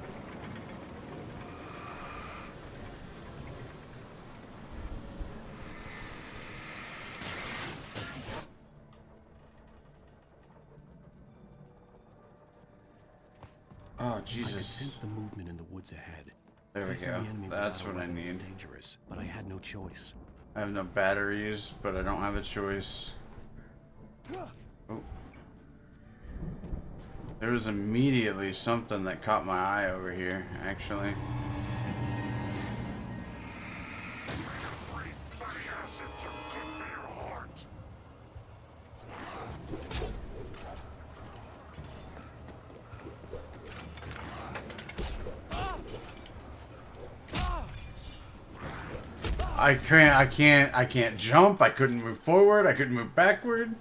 Oh, I could Jesus. sense the movement in the woods ahead. There we Facing go. the enemy That's without a what I weapon was need. dangerous, but I had no choice. I have no batteries, but I don't have a choice. Oh. There was immediately something that caught my eye over here, actually. I can't jump. I couldn't move forward. I couldn't move backward.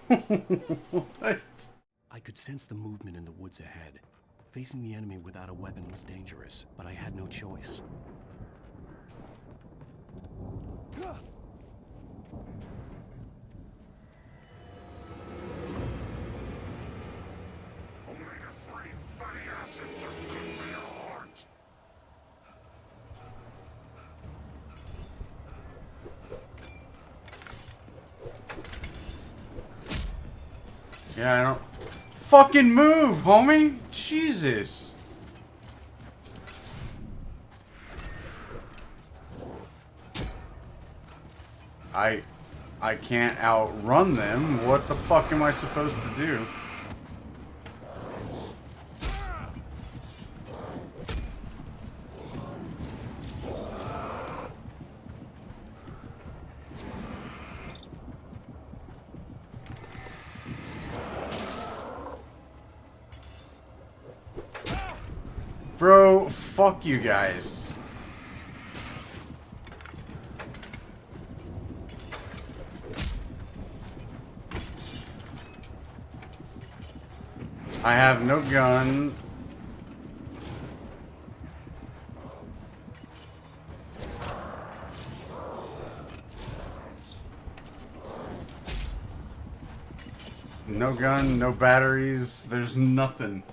What? I could sense the movement in the woods ahead. Facing the enemy without a weapon was dangerous, but I had no choice. Yeah, I don't... Fucking move, homie! Jesus! I can't outrun them. What the fuck am I supposed to do? Bro, fuck you guys. I have no gun. No gun, no batteries, there's nothing.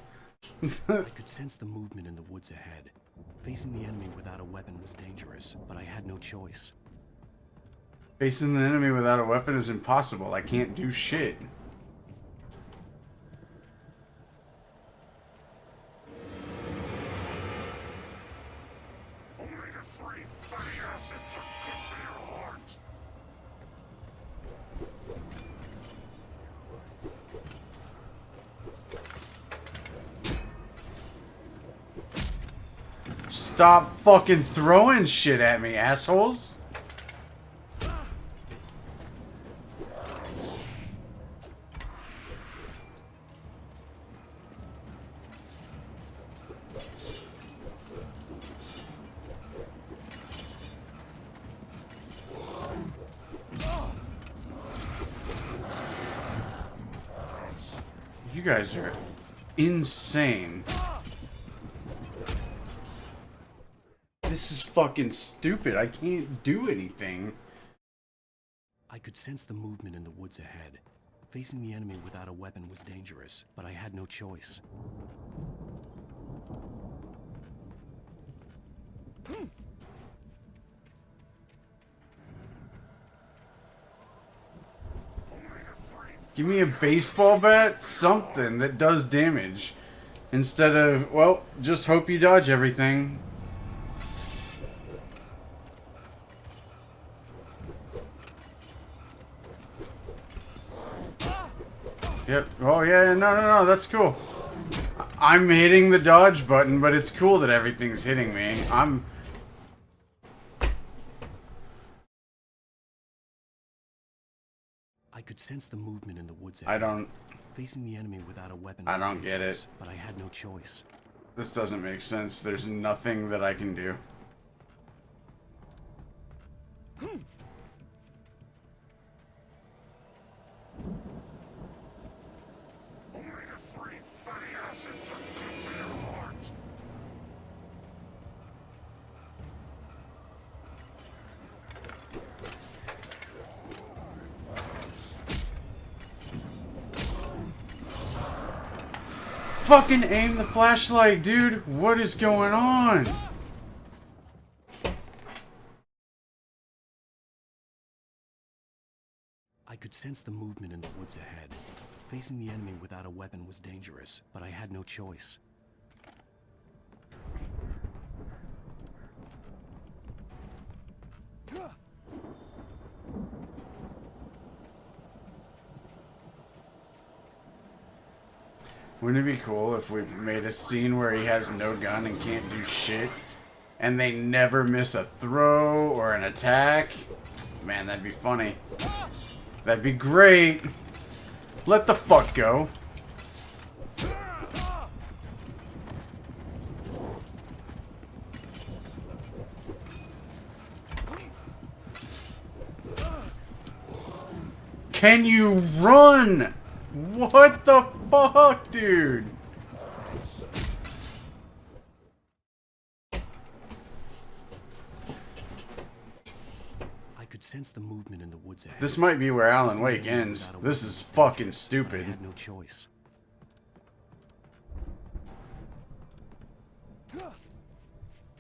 I could sense the movement in the woods ahead. Facing the enemy without a weapon was dangerous, but I had no choice. Facing the enemy without a weapon is impossible. I can't do shit. Stop fucking throwing shit at me, assholes. You guys are insane. This is fucking stupid. I can't do anything. I could sense the movement in the woods ahead. Facing the enemy without a weapon was dangerous, but I had no choice. Give me a baseball bat, something that does damage. Instead of, well, just hope you dodge everything. Yep. Oh, yeah, no, that's cool. I'm hitting the dodge button, but it's cool that everything's hitting me. I could sense the movement in the woods I ahead. don't... Facing the enemy without a weapon I was don't get dangerous, it. but I had no choice. This doesn't make sense. There's nothing that I can do. Fucking aim the flashlight, dude. What is going on? I could sense the movement in the woods ahead. Facing the enemy without a weapon was dangerous, but I had no choice. Wouldn't it be cool if we made a scene where he has no gun and can't do shit, and they never miss a throw or an attack? Man, that'd be funny. That'd be great. Let the fuck go. Can you run? What the fuck, dude? I could sense the movement in the woods ahead. This might be where Alan Wake ends. This is fucking stupid. I had no choice.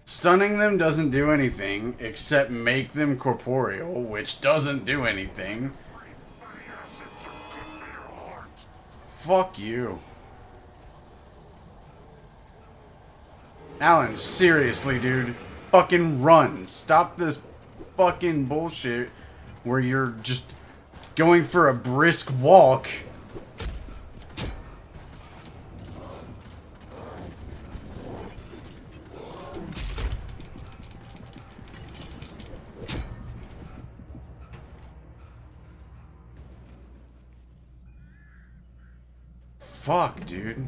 Stunning them doesn't do anything except make them corporeal, which doesn't do anything. Fuck you. Alan, seriously, dude. Fucking run. Stop this fucking bullshit where you're just going for a brisk walk. Fuck, dude.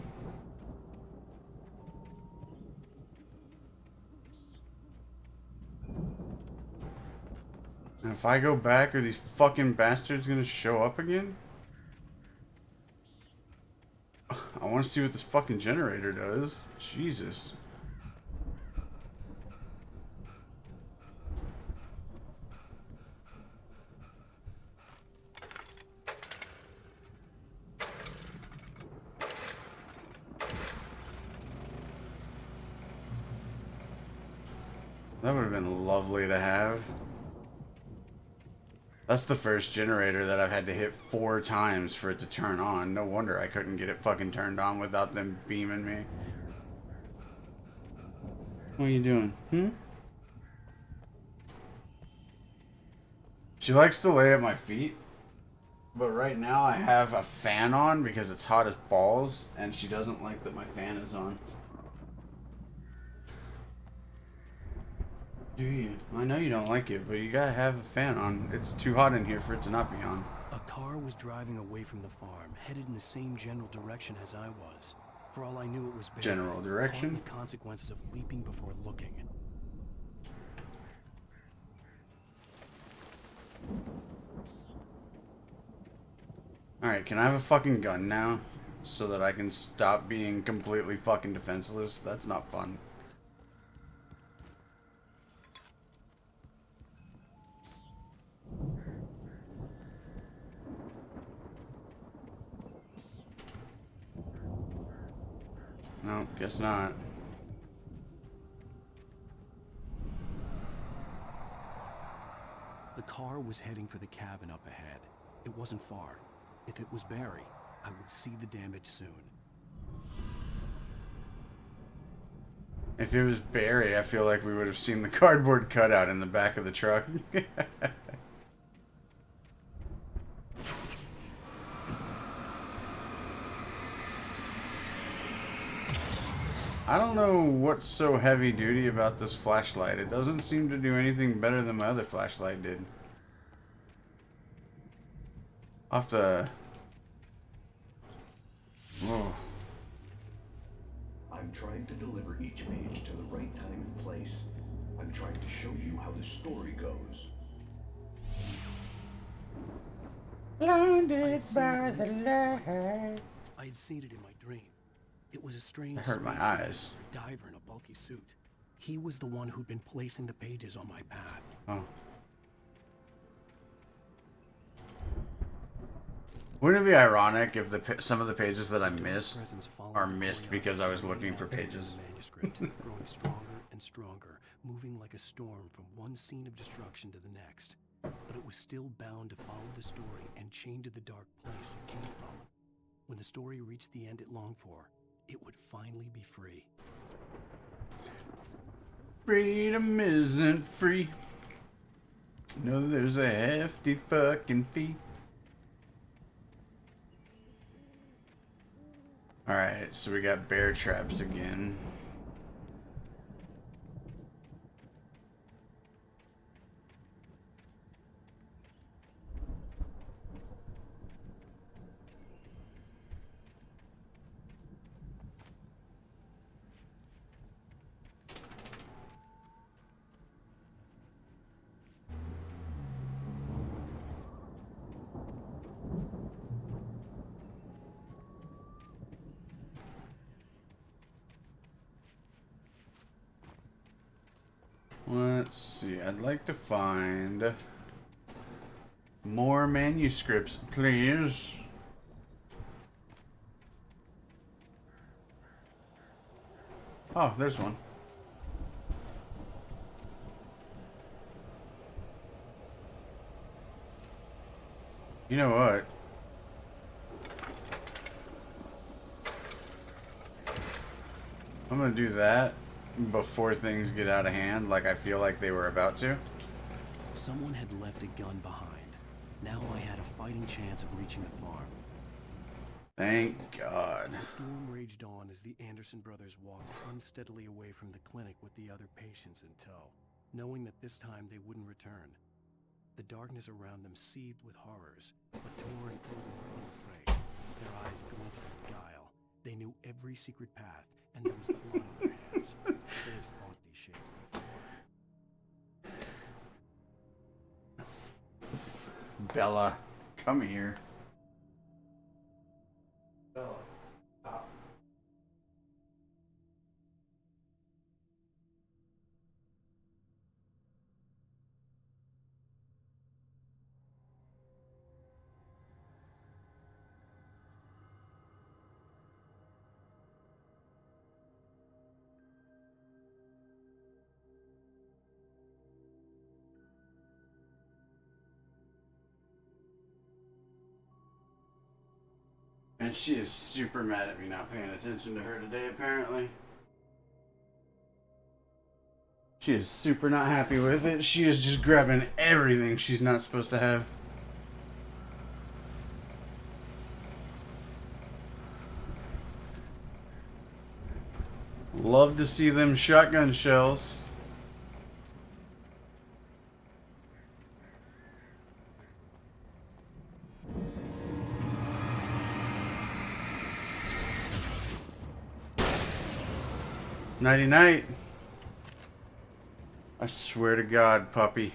And if I go back, are these fucking bastards gonna show up again? I want to see what this fucking generator does. Jesus. That would have been lovely to have. That's the first generator that I've had to hit 4 times for it to turn on. No wonder I couldn't get it fucking turned on without them beaming me. What are you doing? She likes to lay at my feet. But right now I have a fan on because it's hot as balls. And she doesn't like that my fan is on. Do you? I know you don't like it, but you gotta have a fan on. It's too hot in here for it to not be on. A car was driving away from the farm, headed in the same general direction as I was. For all I knew, it was Barry. General direction? The consequences of leaping before looking. Alright, can I have a fucking gun now? So that I can stop being completely fucking defenseless? That's not fun. No, guess not. The car was heading for the cabin up ahead. It wasn't far. If it was Barry, I would see the damage soon. If it was Barry, I feel like we would have seen the cardboard cutout in the back of the truck. I don't know what's so heavy duty about this flashlight. It doesn't seem to do anything better than my other flashlight did. I'll have to... Whoa. I'm trying to deliver each page to the right time and place. I'm trying to show you how the story goes. Blinded by the light. I had seen it in my dream. It was a strange It hurt my spaceman, eyes. a diver in a bulky suit. He was the one who'd been placing the pages on my path. Oh. Wouldn't it be ironic if some of the pages that I missed are missed because I was looking for pages? Manuscript, growing stronger and stronger, moving like a storm from one scene of destruction to the next. But it was still bound to follow the story and chained to the dark place it came from. When the story reached the end it longed for, it would finally be free. Freedom isn't free. No, there's a hefty fucking fee. Alright, so we got bear traps again. Let's see, I'd like to find more manuscripts, please. Oh, there's one. You know what? I'm gonna do that before things get out of hand, like I feel like they were about to. Someone had left a gun behind. Now I had a fighting chance of reaching the farm. Thank God. The storm raged on as the Anderson brothers walked unsteadily away from the clinic with the other patients in tow, knowing that this time they wouldn't return. The darkness around them seethed with horrors, but Tor and Odin were unafraid. Their eyes glinted with guile. They knew every secret path, and there was blood on their hands. They had fought these shades before. Bella, come here. Bella, stop. And she is super mad at me not paying attention to her today, apparently. She is super not happy with it. She is just grabbing everything she's not supposed to have. Love to see them shotgun shells. Nighty night. I swear to God, puppy.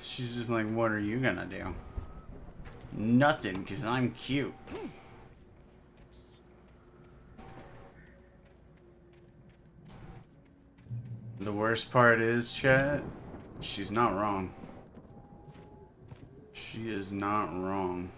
She's just like, what are you gonna do? Nothing, because I'm cute. The worst part is, chat, she's not wrong. She She is not wrong.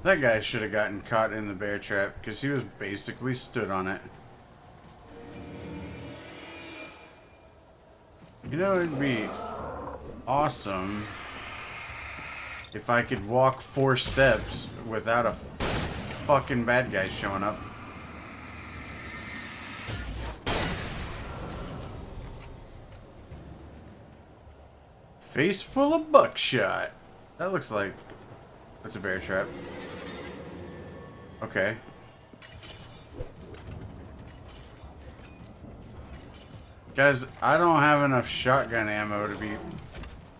That guy should have gotten caught in the bear trap because he was basically stood on it. You know, it'd be awesome if I could walk 4 steps without a fucking bad guy showing up. Face full of buckshot. That looks like that's a bear trap. Okay. Guys, I don't have enough shotgun ammo to be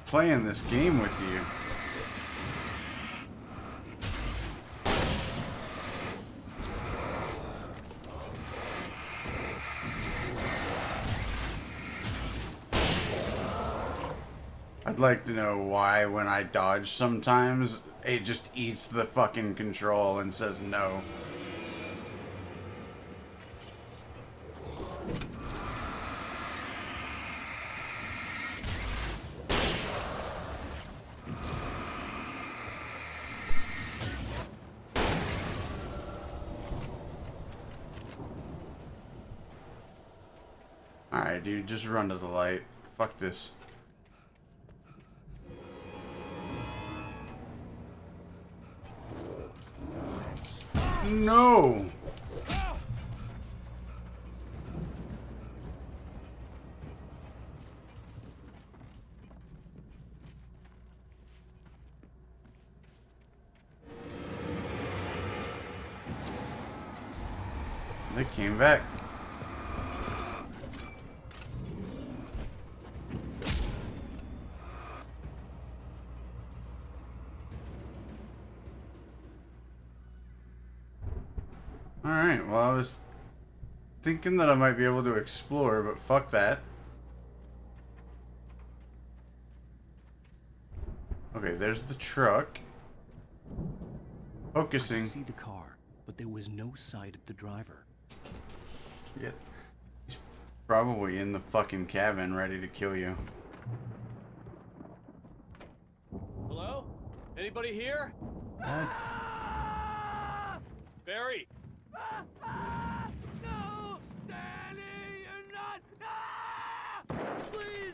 playing this game with you. I'd like to know why when I dodge sometimes it just eats the fucking control and says no. Alright, dude, just run to the light. Fuck this. No! They came back. Alright, well, I was thinking that I might be able to explore, but fuck that. Okay, there's the truck. Focusing. I could see the car, but there was no sight of the driver. Yeah. He's probably in the fucking cabin ready to kill you. Hello? Anybody here? That's... Barry! No! Danny, you're not! Please!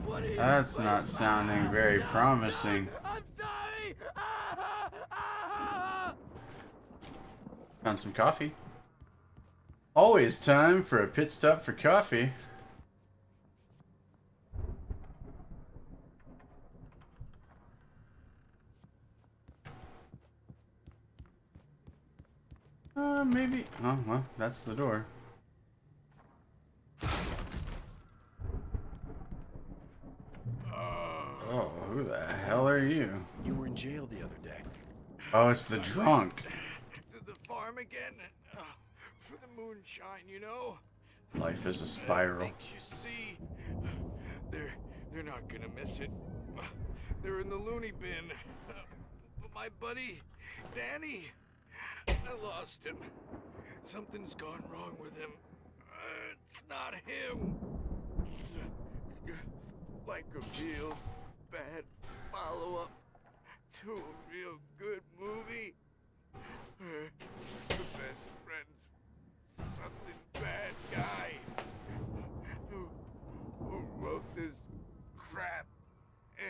What are you? That's not sounding very promising. I'm sorry! Found some coffee. Always time for a pit stop for coffee. Maybe. Oh, well, that's the door. Oh, who the hell are you? You were in jail the other day. Oh, it's the drunk. To the farm again? For the moonshine, you know? Life is a spiral. Makes you see. They're not gonna miss it. They're in the loony bin. But my buddy, Danny, I lost him. Something's gone wrong with him. It's not him. Like a real bad follow-up to a real good movie. The best friend's something bad guy who wrote this crap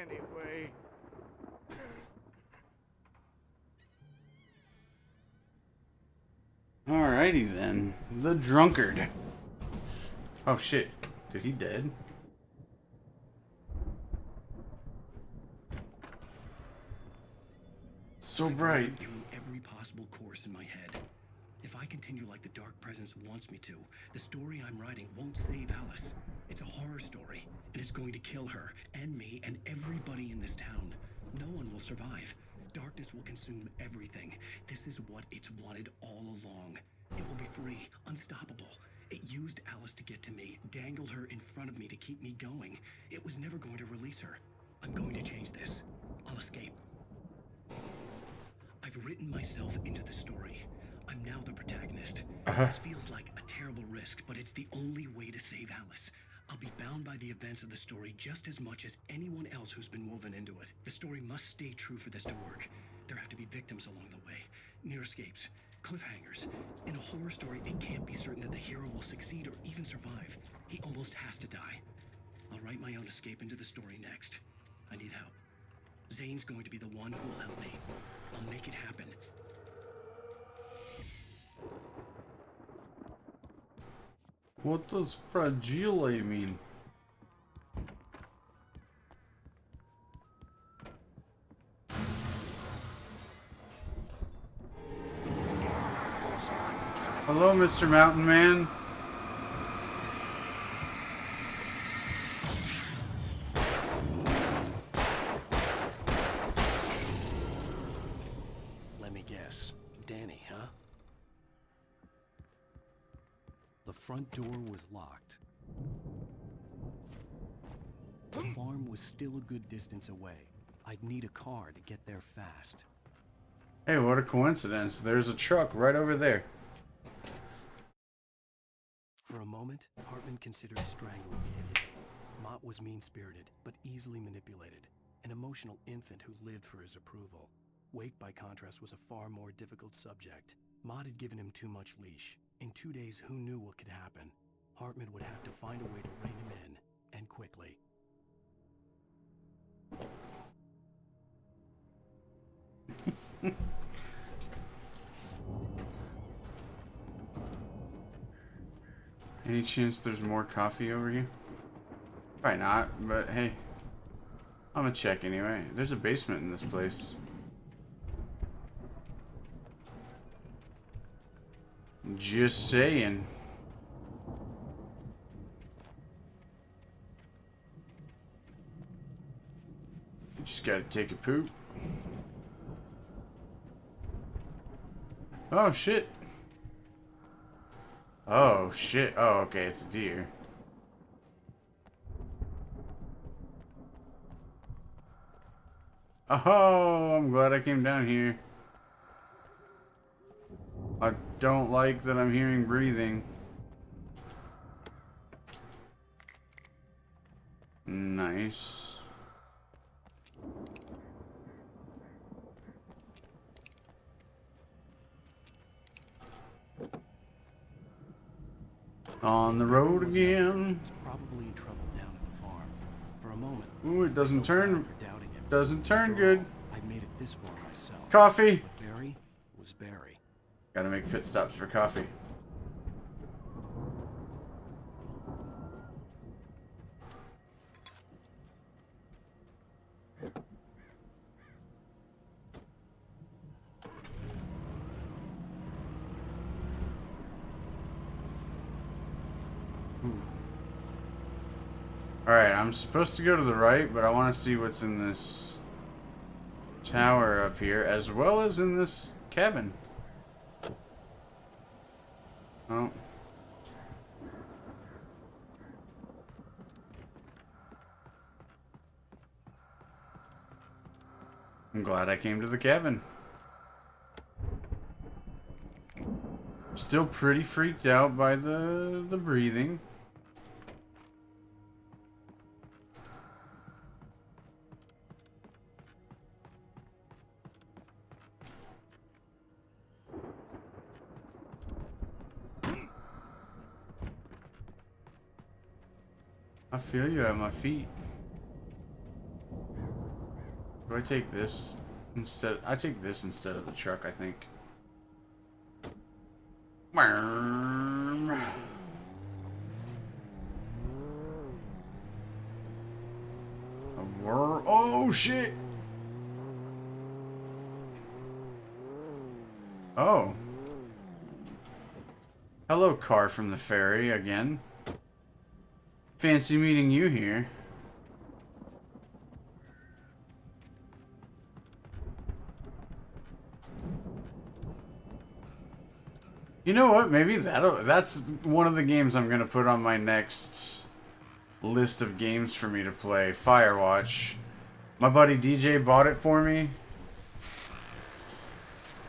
anyway. Alrighty then. The drunkard. Oh shit. Did he dead? So bright. Through every possible course in my head. If I continue like the Dark Presence wants me to, the story I'm writing won't save Alice. It's a horror story, and it's going to kill her, and me, and everybody in this town. No one will survive. Darkness will consume everything. This is what it's wanted all along. It will be free, unstoppable. It used Alice to get to me, dangled her in front of me to keep me going. It was never going to release her. I'm going to change this. I'll escape. I've written myself into the story. I'm now the protagonist. This feels like a terrible risk, but it's the only way to save Alice. I'll be bound by the events of the story just as much as anyone else who's been woven into it. The story must stay true for this to work. There have to be victims along the way, near escapes, cliffhangers. In a horror story, it can't be certain that the hero will succeed or even survive. He almost has to die. I'll write my own escape into the story next. I need help. Zane's going to be the one who will help me. I'll make it happen. What does fragile mean? Hello, Mr. Mountain Man. Let me guess. Danny, huh? The front door was locked. The farm was still a good distance away. I'd need a car to get there fast. Hey, what a coincidence. There's a truck right over there. For a moment, Hartman considered strangling the idiot. Mott was mean-spirited, but easily manipulated. An emotional infant who lived for his approval. Wake, by contrast, was a far more difficult subject. Mott had given him too much leash. In 2 days, who knew what could happen? Hartman would have to find a way to rein him in, and quickly. Any chance there's more coffee over here? Probably not, but hey. I'm gonna check anyway. There's a basement in this place. Just saying. You just gotta take a poop. Oh shit. Oh shit. Oh, okay, it's a deer. Oh, I'm glad I came down here. I don't like that I'm hearing breathing. Nice. On the road again. Was probably in trouble down at the farm. For a moment. Ooh, it doesn't turn. Doesn't turn After good. all, I made it this far myself. Coffee. But Barry was Barry. Gotta make pit stops for coffee. Alright, I'm supposed to go to the right, but I want to see what's in this tower up here, as well as in this cabin. Oh. I'm glad I came to the cabin. Still pretty freaked out by the breathing. I feel you at my feet. Do I take this instead? I take this instead of the truck, I think. Oh shit! Oh. Hello, car from the ferry again. Fancy meeting you here. You know what? Maybe that's one of the games I'm gonna put on my next list of games for me to play. Firewatch. My buddy DJ bought it for me,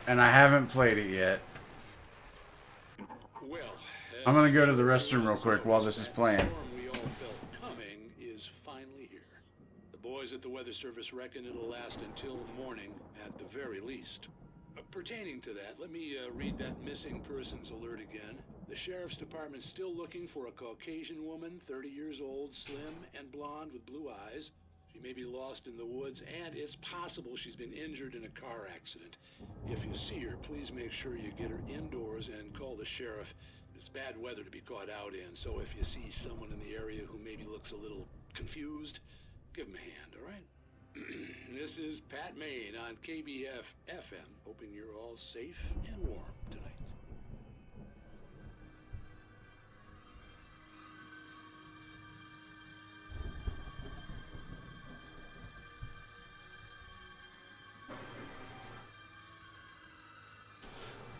and I haven't played it yet. Well, I'm gonna go to the restroom real quick while this is playing. The storm we all felt coming is finally here. The boys at the Weather Service reckon it'll last until morning at the very least. Pertaining to that, let me read that missing persons alert again. The Sheriff's Department's still looking for a Caucasian woman, 30 years old, slim and blonde with blue eyes. She may be lost in the woods, and it's possible she's been injured in a car accident. If you see her, please make sure you get her indoors and call the sheriff. It's bad weather to be caught out in, so if you see someone in the area who maybe looks a little confused, give him a hand, all right? This is Pat Maine on KBF FM, hoping you're all safe and warm tonight.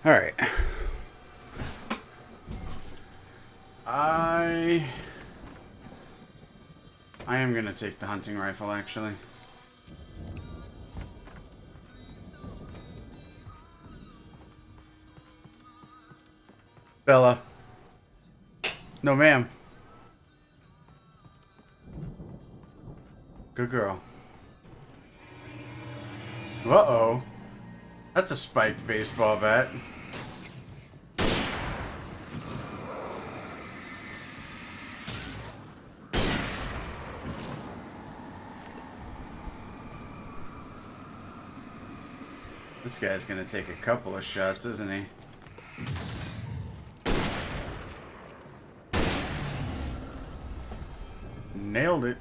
All right. I am gonna take the hunting rifle, actually. Bella. No, ma'am. Good girl. Uh-oh. That's a spiked baseball bat. This guy's gonna take a couple of shots, isn't he? Nailed it.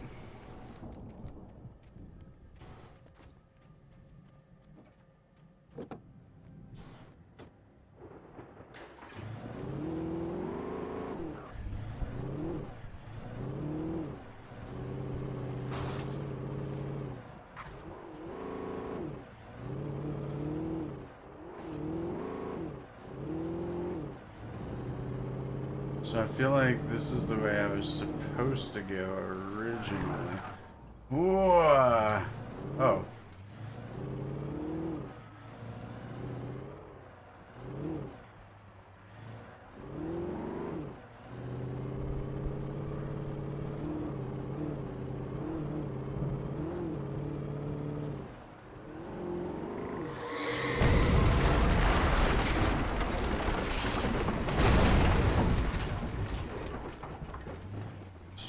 So I feel like this is the way I was supposed to go originally. Whoa! Oh.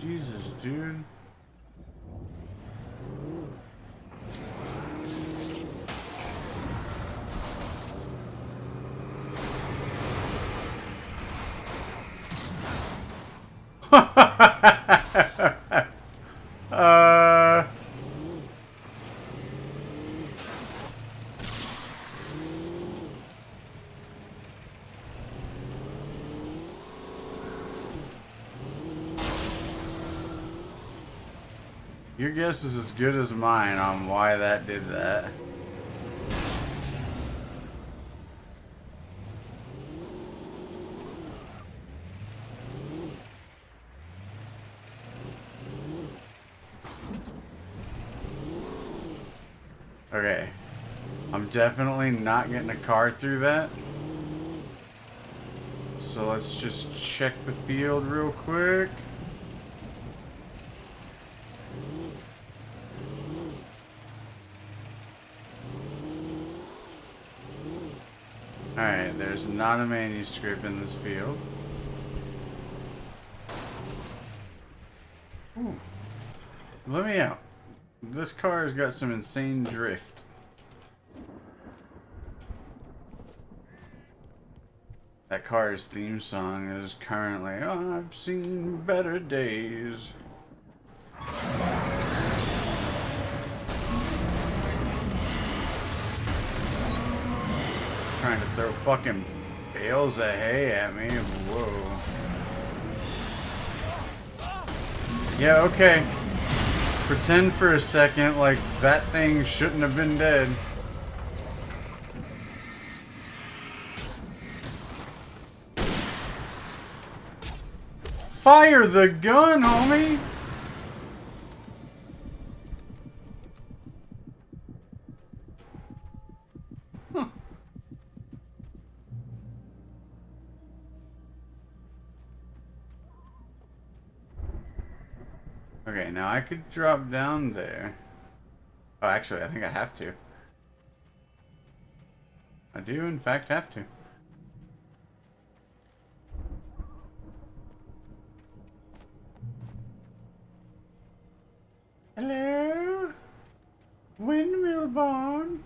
Jesus, dude. Your guess is as good as mine on why that did that. Okay. I'm definitely not getting a car through that. So let's just check the field real quick. Alright, there's not a manuscript in this field. Ooh. Let me out. This car has got some insane drift. That car's theme song is currently "I've seen better days." Trying to throw fucking bales of hay at me. Whoa. Yeah, okay. Pretend for a second like that thing shouldn't have been dead. Fire the gun, homie! Huh. Okay, now I could drop down there. Oh, actually, I think I have to. I do, in fact, have to. Hello? Windmill barn?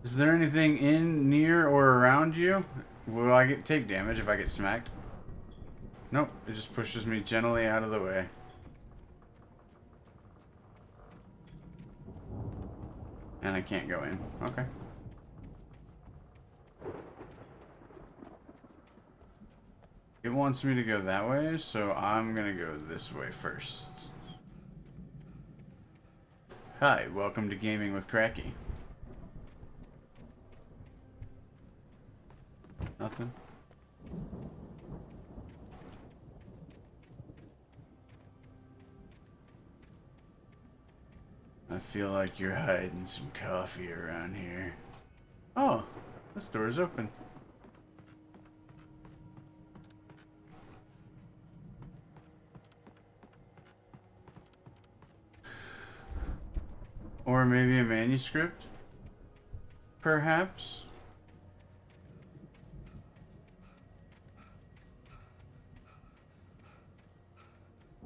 Is there anything in, near, or around you? Will I take damage if I get smacked? Nope, it just pushes me gently out of the way. And I can't go in. Okay. It wants me to go that way, so I'm gonna go this way first. Hi, welcome to Gaming with Kracky. Nothing? I feel like you're hiding some coffee around here. Oh, this door is open. Or maybe a manuscript? Perhaps?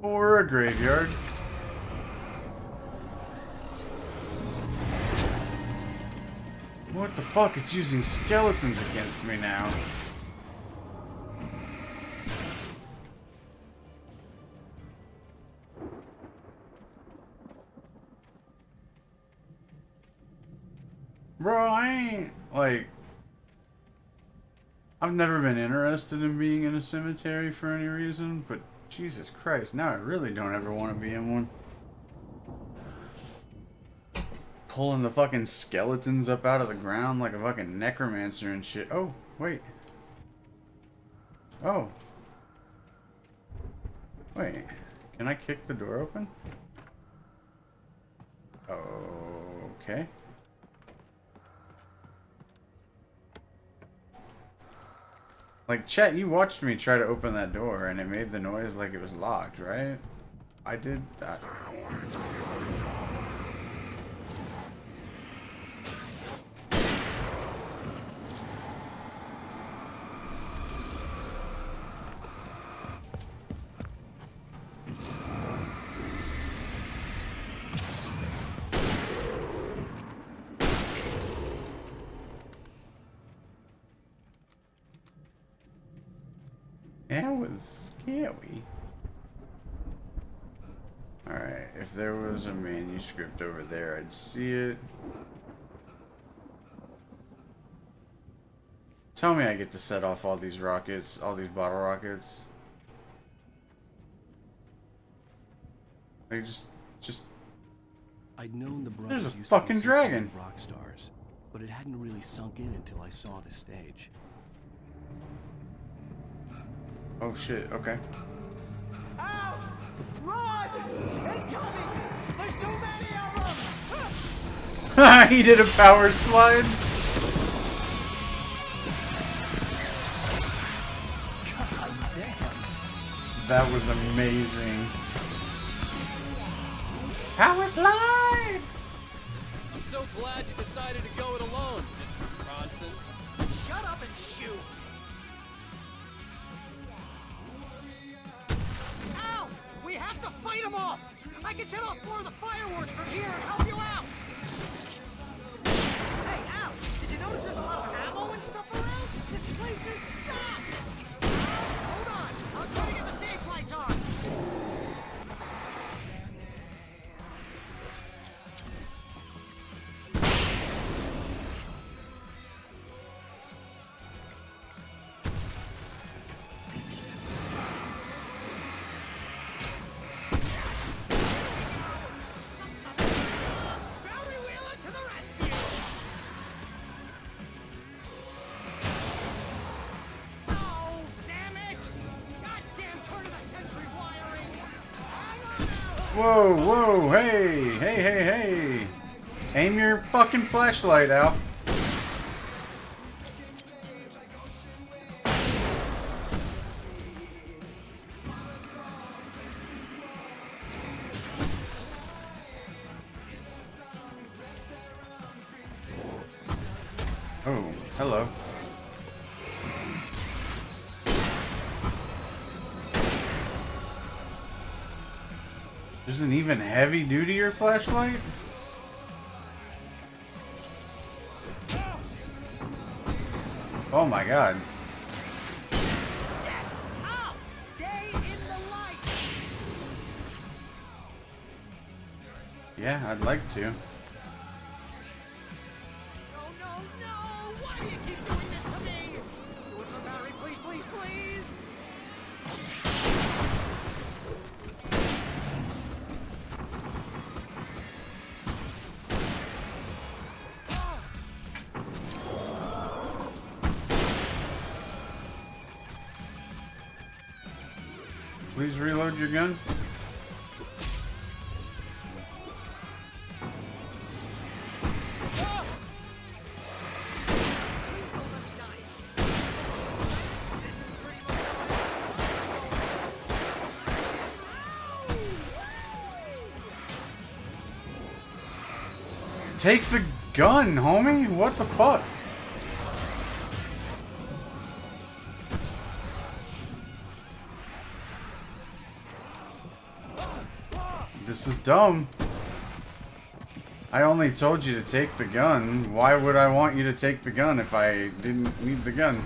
Or a graveyard? What the fuck? It's using skeletons against me now. Bro, I ain't, like... I've never been interested in being in a cemetery for any reason, but Jesus Christ, now I really don't ever want to be in one. Pulling the fucking skeletons up out of the ground like a fucking necromancer and shit. Oh, wait. Oh. Wait. Can I kick the door open? Okay. Like, chat, you watched me try to open that door and it made the noise like it was locked, right? I did that. That was scary. Alright, if there was a manuscript over there, I'd see it. Tell me I get to set off all these rockets, all these bottle rockets. Like, just... I'd known the brothers There's a used fucking to be dragon. rock stars, but it hadn't really sunk in until I saw the stage. Oh shit, okay. Out! Run! Incoming! There's too many of them! He did a power slide. God damn. That was amazing. Power slide! I'm so glad you decided to go it alone, Mr. Bronson. Shut up and shoot! Ow! We have to fight them off! I can set off more of the fireworks from here and help you out! Hey, Al! Did you notice there's a lot of ammo and stuff around? This place is stacked! Hold on! I'll try to get the stage lights on! Whoa, whoa, hey, hey, hey, hey. Aim your fucking flashlight out. Oh, hello. There's an even heavy duty flashlight? Oh my god. Yes! Ow! Stay in the light! Yeah, I'd like to. No, no, no! Why do you keep doing this to me? Do it for the battery, please, please, please! Please reload your gun. Take the gun, homie. What the fuck? This is dumb. I only told you to take the gun. Why would I want you to take the gun if I didn't need the gun?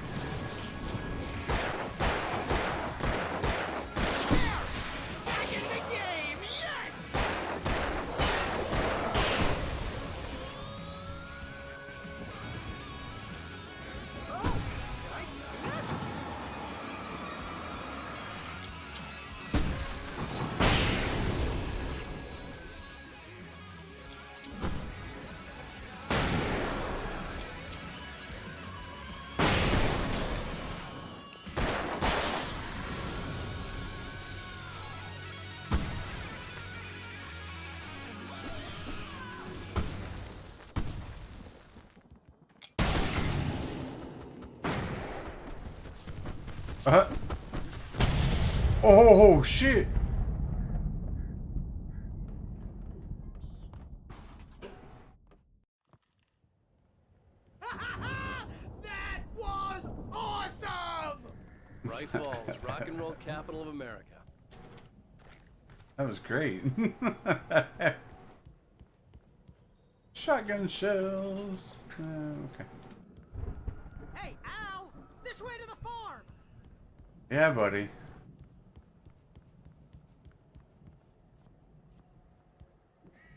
Oh shit! That was awesome! Bright Falls, rock and roll capital of America. That was great. Shotgun shells. Okay. Hey, Al! This way to the farm! Yeah, buddy.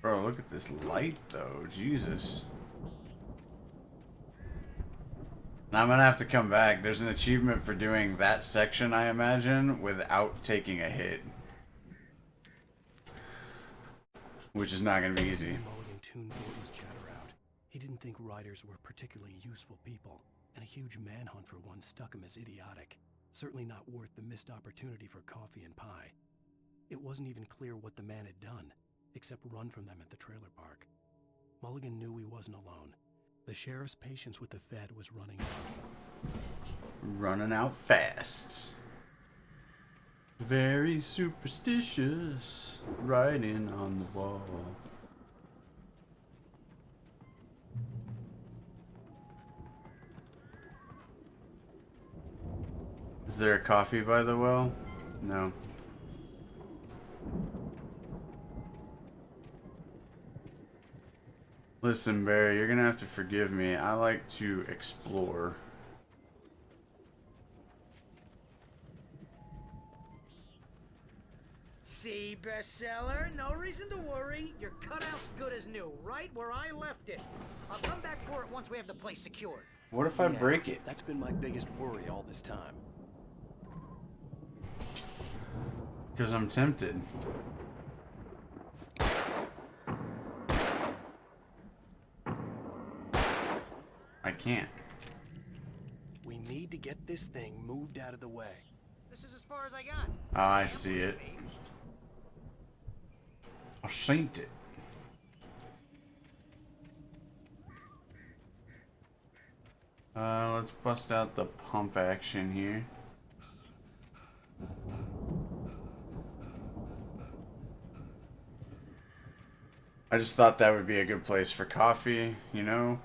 Bro, look at this light, though. Jesus. Now I'm gonna have to come back. There's an achievement for doing that section, I imagine, without taking a hit. Which is not gonna be easy. Mulligan tuned Thornton's chatter out. He didn't think riders were particularly useful people, and a huge manhunt for one stuck him as idiotic. Certainly not worth the missed opportunity for coffee and pie. It wasn't even clear what the man had done, except run from them at the trailer park. Mulligan knew he wasn't alone. The sheriff's patience with the Fed was running out. Running out fast. Very superstitious. Writing on the wall. Is there a coffee by the well? No. Listen, Barry, you're gonna have to forgive me. I like to explore. See, bestseller? No reason to worry. Your cutout's good as new, right where I left it. I'll come back for it once we have the place secured. What if I break it? That's been my biggest worry all this time. Because I'm tempted. I can't. We need to get this thing moved out of the way. This is as far as I got. Oh, I see it. I seen it. Let's bust out the pump action here. I just thought that would be a good place for coffee, you know?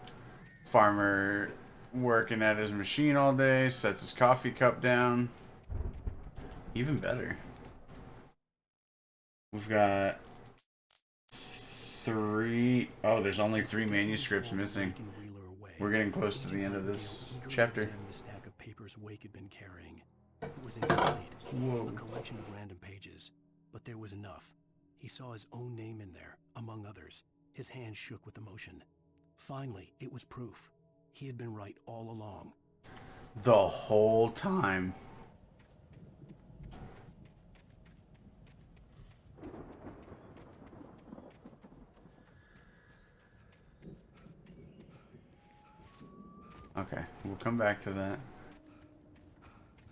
Farmer working at his machine all day, sets his coffee cup down. Even better. We've got 3... Oh, there's only 3 manuscripts missing. We're getting close to the end of this chapter. The stack of papers Wake had been carrying. It was incomplete. A collection of random pages. But there was enough. He saw his own name in there, among others. His hand shook with emotion. Finally, it was proof. He had been right all along. The whole time. Okay, we'll come back to that.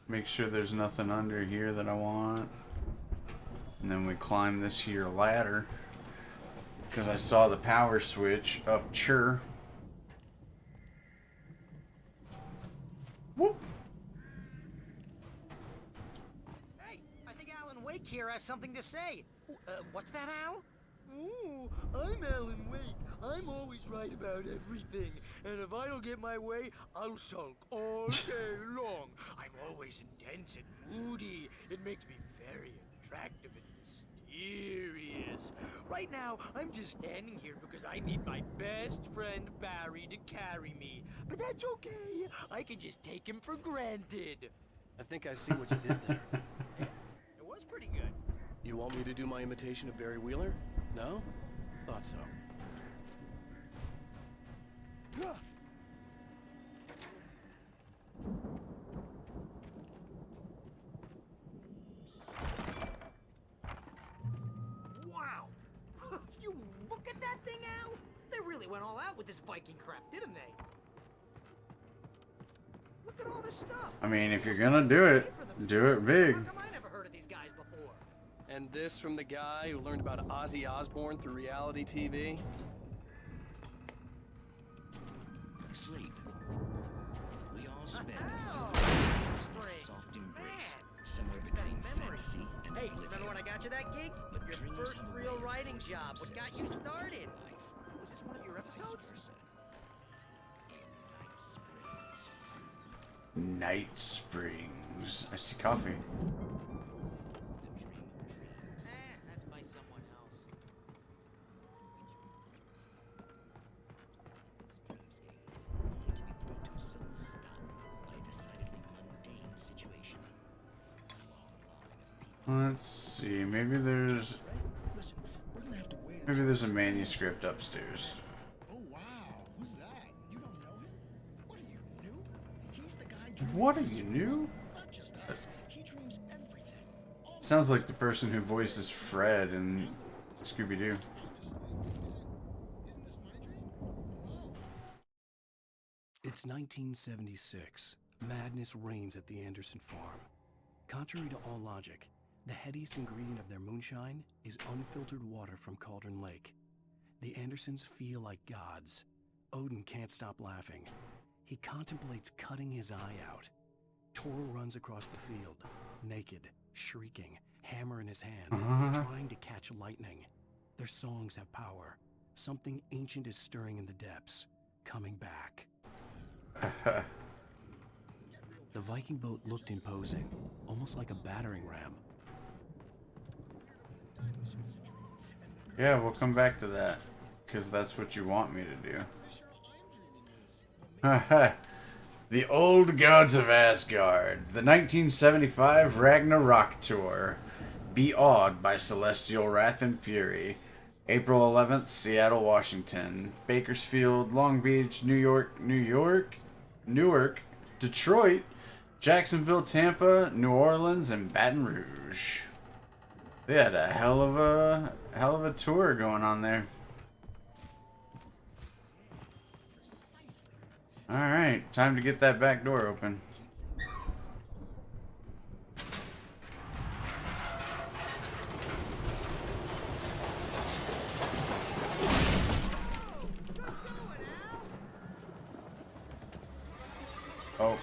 Make sure there's nothing under here that I want. And then we climb this here ladder. Because I saw the power switch up here. Whoop. Hey, I think Alan Wake here has something to say. What's that, Al? Ooh, I'm Alan Wake. I'm always right about everything. And if I don't get my way, I'll sulk all day long. I'm always intense and moody. It makes me very attractive and mysterious. Right now, I'm just standing here because I need my best friend Barry to carry me. But that's okay. I can just take him for granted. I think I see what you did there. It was pretty good. You want me to do my imitation of Barry Wheeler? No? Thought so. Wow! You look at that thing, Al? They really went all out with this Viking crap, didn't they? Look at all this stuff. I mean, if you're gonna do it big. How come I never heard of these guys before? And this from the guy who learned about Ozzy Osbourne through reality TV? Sleep. We all spend soft embrace somewhere between fantasy and Hey, remember when I got you that gig? Your first real writing job. What got you started? Was this one of your episodes? Night Springs. I see coffee. That's by someone else. Let's see. Maybe there's a manuscript upstairs. Oh wow, who's that? You don't know him? What are you, new? He's the guy. What are you new? Not just us. He dreams everything. Sounds like the person who voices Fred in Scooby-Doo. It's 1976. Madness reigns at the Anderson farm. Contrary to all logic, the headiest ingredient of their moonshine is unfiltered water from Cauldron Lake. The Andersons feel like gods. Odin can't stop laughing. He contemplates cutting his eye out. Toro runs across the field, naked, shrieking, hammer in his hand, trying to catch lightning. Their songs have power. Something ancient is stirring in the depths, coming back. The Viking boat looked imposing, almost like a battering ram. Yeah, we'll come back to that, because that's what you want me to do. The Old Gods of Asgard, the 1975 Ragnarok Tour. Be awed by celestial wrath and fury. April 11th, Seattle, Washington. Bakersfield, Long Beach, Newark, Detroit, Jacksonville, Tampa, New Orleans, and Baton Rouge. They had a hell of a tour going on there. All right, time to get that back door open. Oh,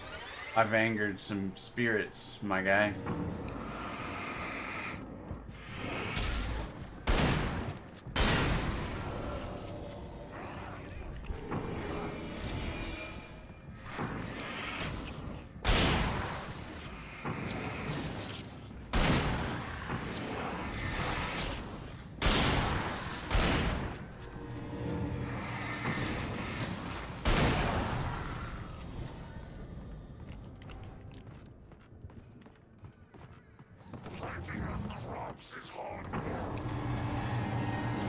I've angered some spirits, my guy.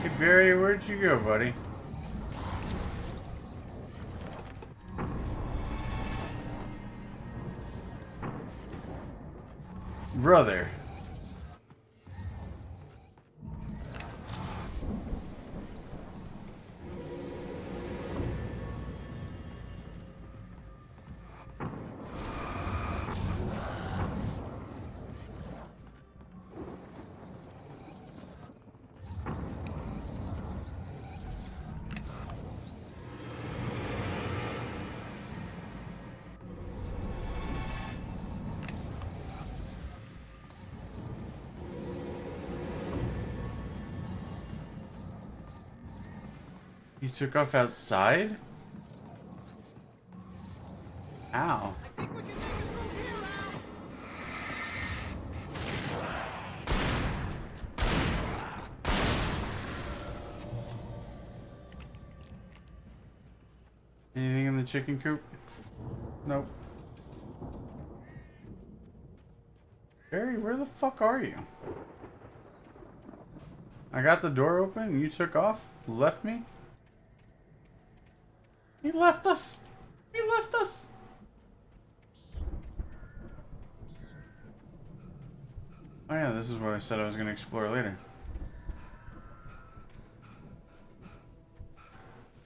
Hey Barry, where'd you go, buddy? Brother. You took off outside? Ow. Anything in the chicken coop? Nope. Barry, where the fuck are you? I got the door open, you took off? Left me? He left us! He left us! Oh yeah, this is what I said I was going to explore later.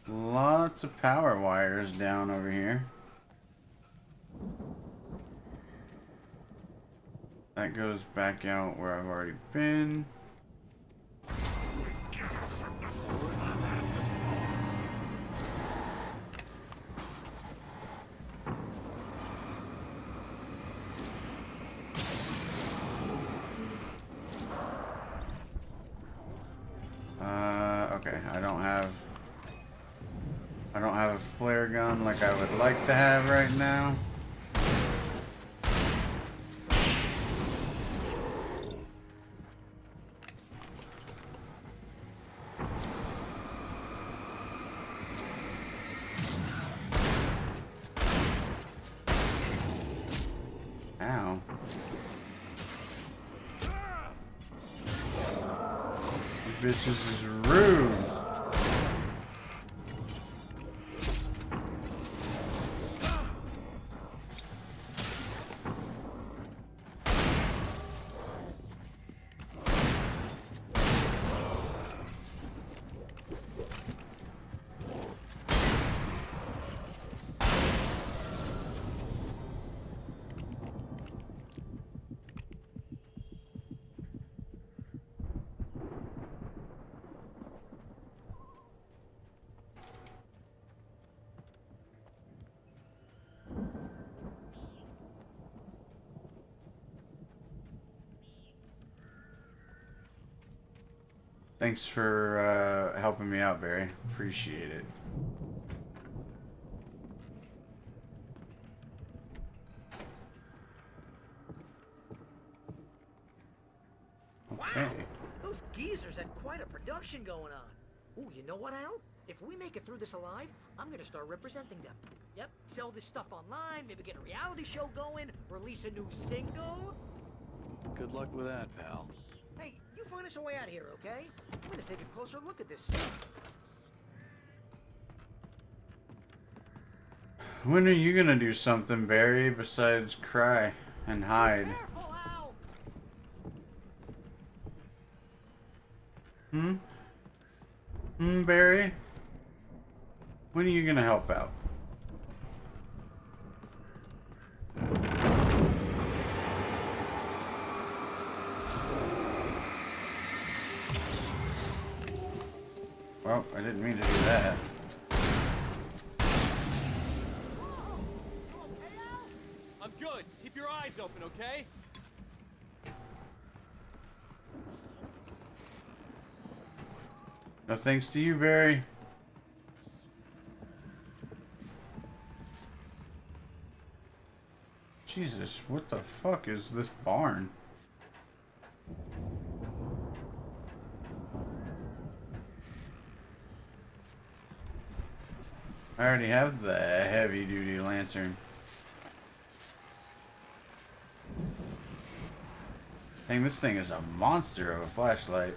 Lots of power wires down over here. That goes back out where I've already been. Okay, I don't have a flare gun like I would like to have right now. Ow. You bitches is rude. Thanks for helping me out, Barry. Appreciate it. Okay. Wow, those geezers had quite a production going on. Ooh, you know what, Al? If we make it through this alive, I'm gonna start representing them. Yep, sell this stuff online, maybe get a reality show going, release a new single. Good luck with that, pal. Hey, you find us a way out of here, okay? I'm gonna take a closer look at this stuff. When are you gonna do something, Barry, besides cry and hide? Careful, Al! Barry? When are you gonna help out? Well, I didn't mean to do that. You okay, Al? eyes open, okay? No thanks to you, Barry. Jesus, what the fuck is this barn? I already have the heavy-duty lantern. Dang, this thing is a monster of a flashlight.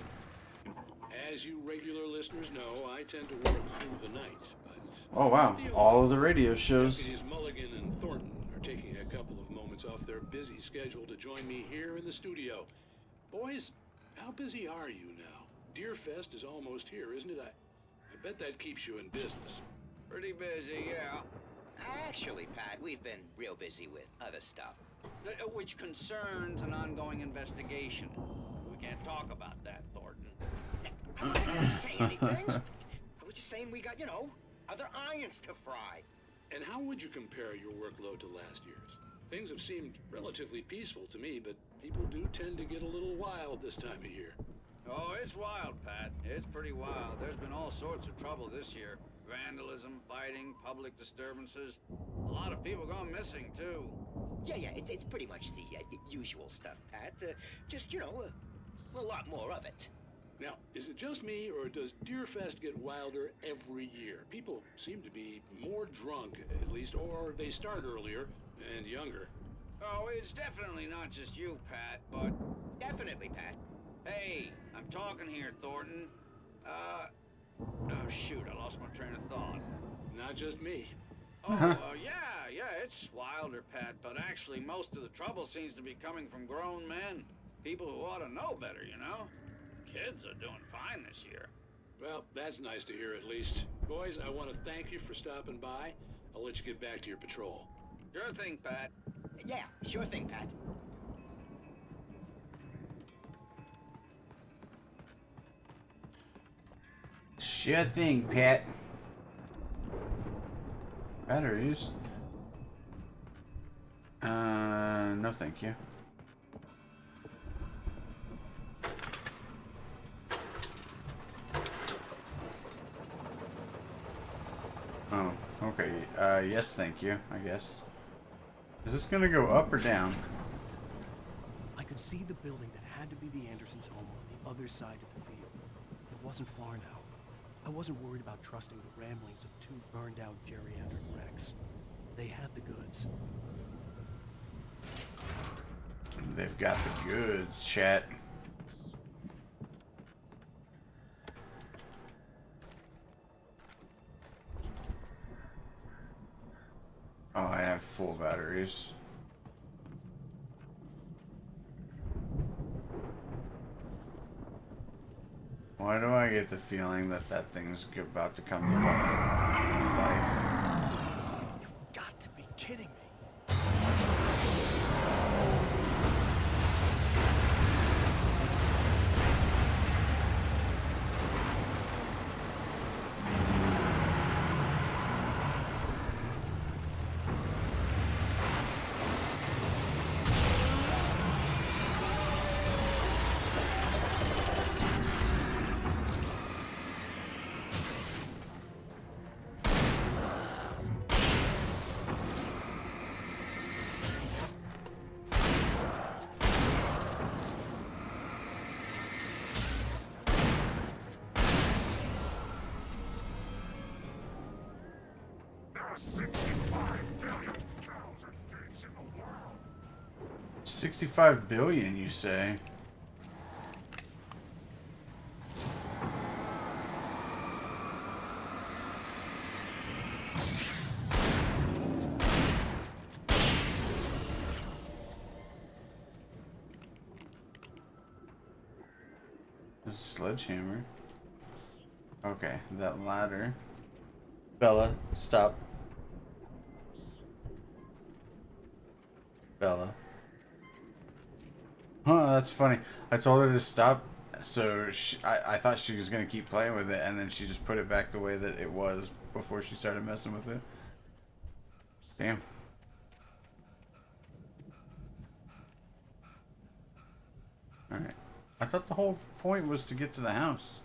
As you regular listeners know, I tend to work through the night, but... Oh wow, all of the radio shows. Deputies Mulligan and Thornton are taking a couple of moments off their busy schedule to join me here in the studio. Boys, how busy are you now? Deerfest is almost here, isn't it? I bet that keeps you in business. Pretty busy, yeah. Actually, Pat, we've been real busy with other stuff, which concerns an ongoing investigation. We can't talk about that, Thornton. I'm not gonna say anything. I was just saying we got, other irons to fry. And how would you compare your workload to last year's? Things have seemed relatively peaceful to me, but people do tend to get a little wild this time of year. Oh, it's wild, Pat. It's pretty wild. There's been all sorts of trouble this year. Vandalism, fighting, public disturbances. A lot of people gone missing, too. Yeah, it's pretty much the usual stuff, Pat. Just, a lot more of it. Now, is it just me, or does Deerfest get wilder every year? People seem to be more drunk, at least, or they start earlier and younger. Oh, it's definitely not just you, Pat, but... Definitely, Pat. Hey, I'm talking here, Thornton. Oh, shoot, I lost my train of thought. Not just me. Oh, yeah, it's wilder, Pat, but actually most of the trouble seems to be coming from grown men. People who ought to know better, Kids are doing fine this year. Well, that's nice to hear at least. Boys, I want to thank you for stopping by. I'll let you get back to your patrol. Sure thing, Pat. Yeah, sure thing, Pat. Sure thing, Pat. Batteries? No thank you. Oh, okay. Yes, thank you, I guess. Is this gonna go up or down? I could see the building that had to be the Andersons' home on the other side of the field. It wasn't far now. I wasn't worried about trusting the ramblings of two burned-out geriatric wrecks. They had the goods. They've got the goods, chat. Oh, I have full batteries. Why do I get the feeling that that thing's about to come to life? You've got to be kidding me. There are 65 billion thousand things in the world. 65 billion, you say? A sledgehammer. Okay, that ladder. Bella, stop. Bella. Huh, that's funny. I told her to stop, so I thought she was going to keep playing with it, and then she just put it back the way that it was before she started messing with it. Damn. Alright. I thought the whole point was to get to the house.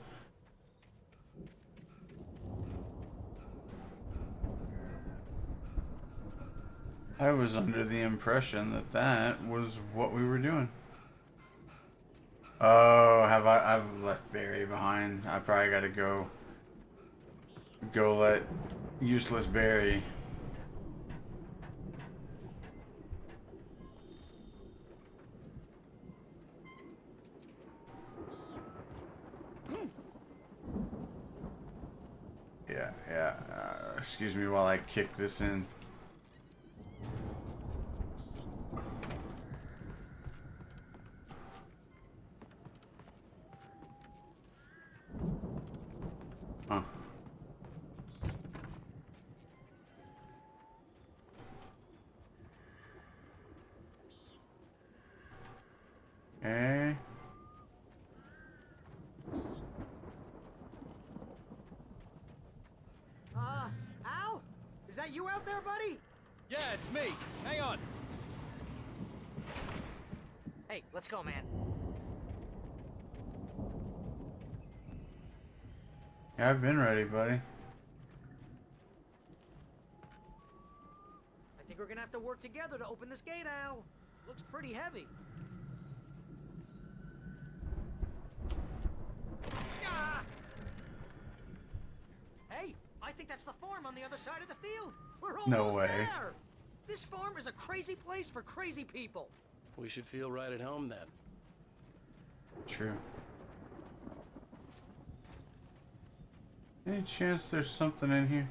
I was under the impression that that was what we were doing. Oh, I've left Barry behind. I probably gotta go let useless Barry. Yeah. Excuse me while I kick this in. Huh. Okay. Al? Is that you out there, buddy? Yeah, it's me. Hang on. Hey, let's go, man. Yeah, I've been ready, buddy. I think we're gonna have to work together to open this gate, Al. Looks pretty heavy. Ah! Hey, I think that's the farm on the other side of the field. We're almost No way. there. This farm is a crazy place for crazy people. We should feel right at home then. True. Any chance there's something in here?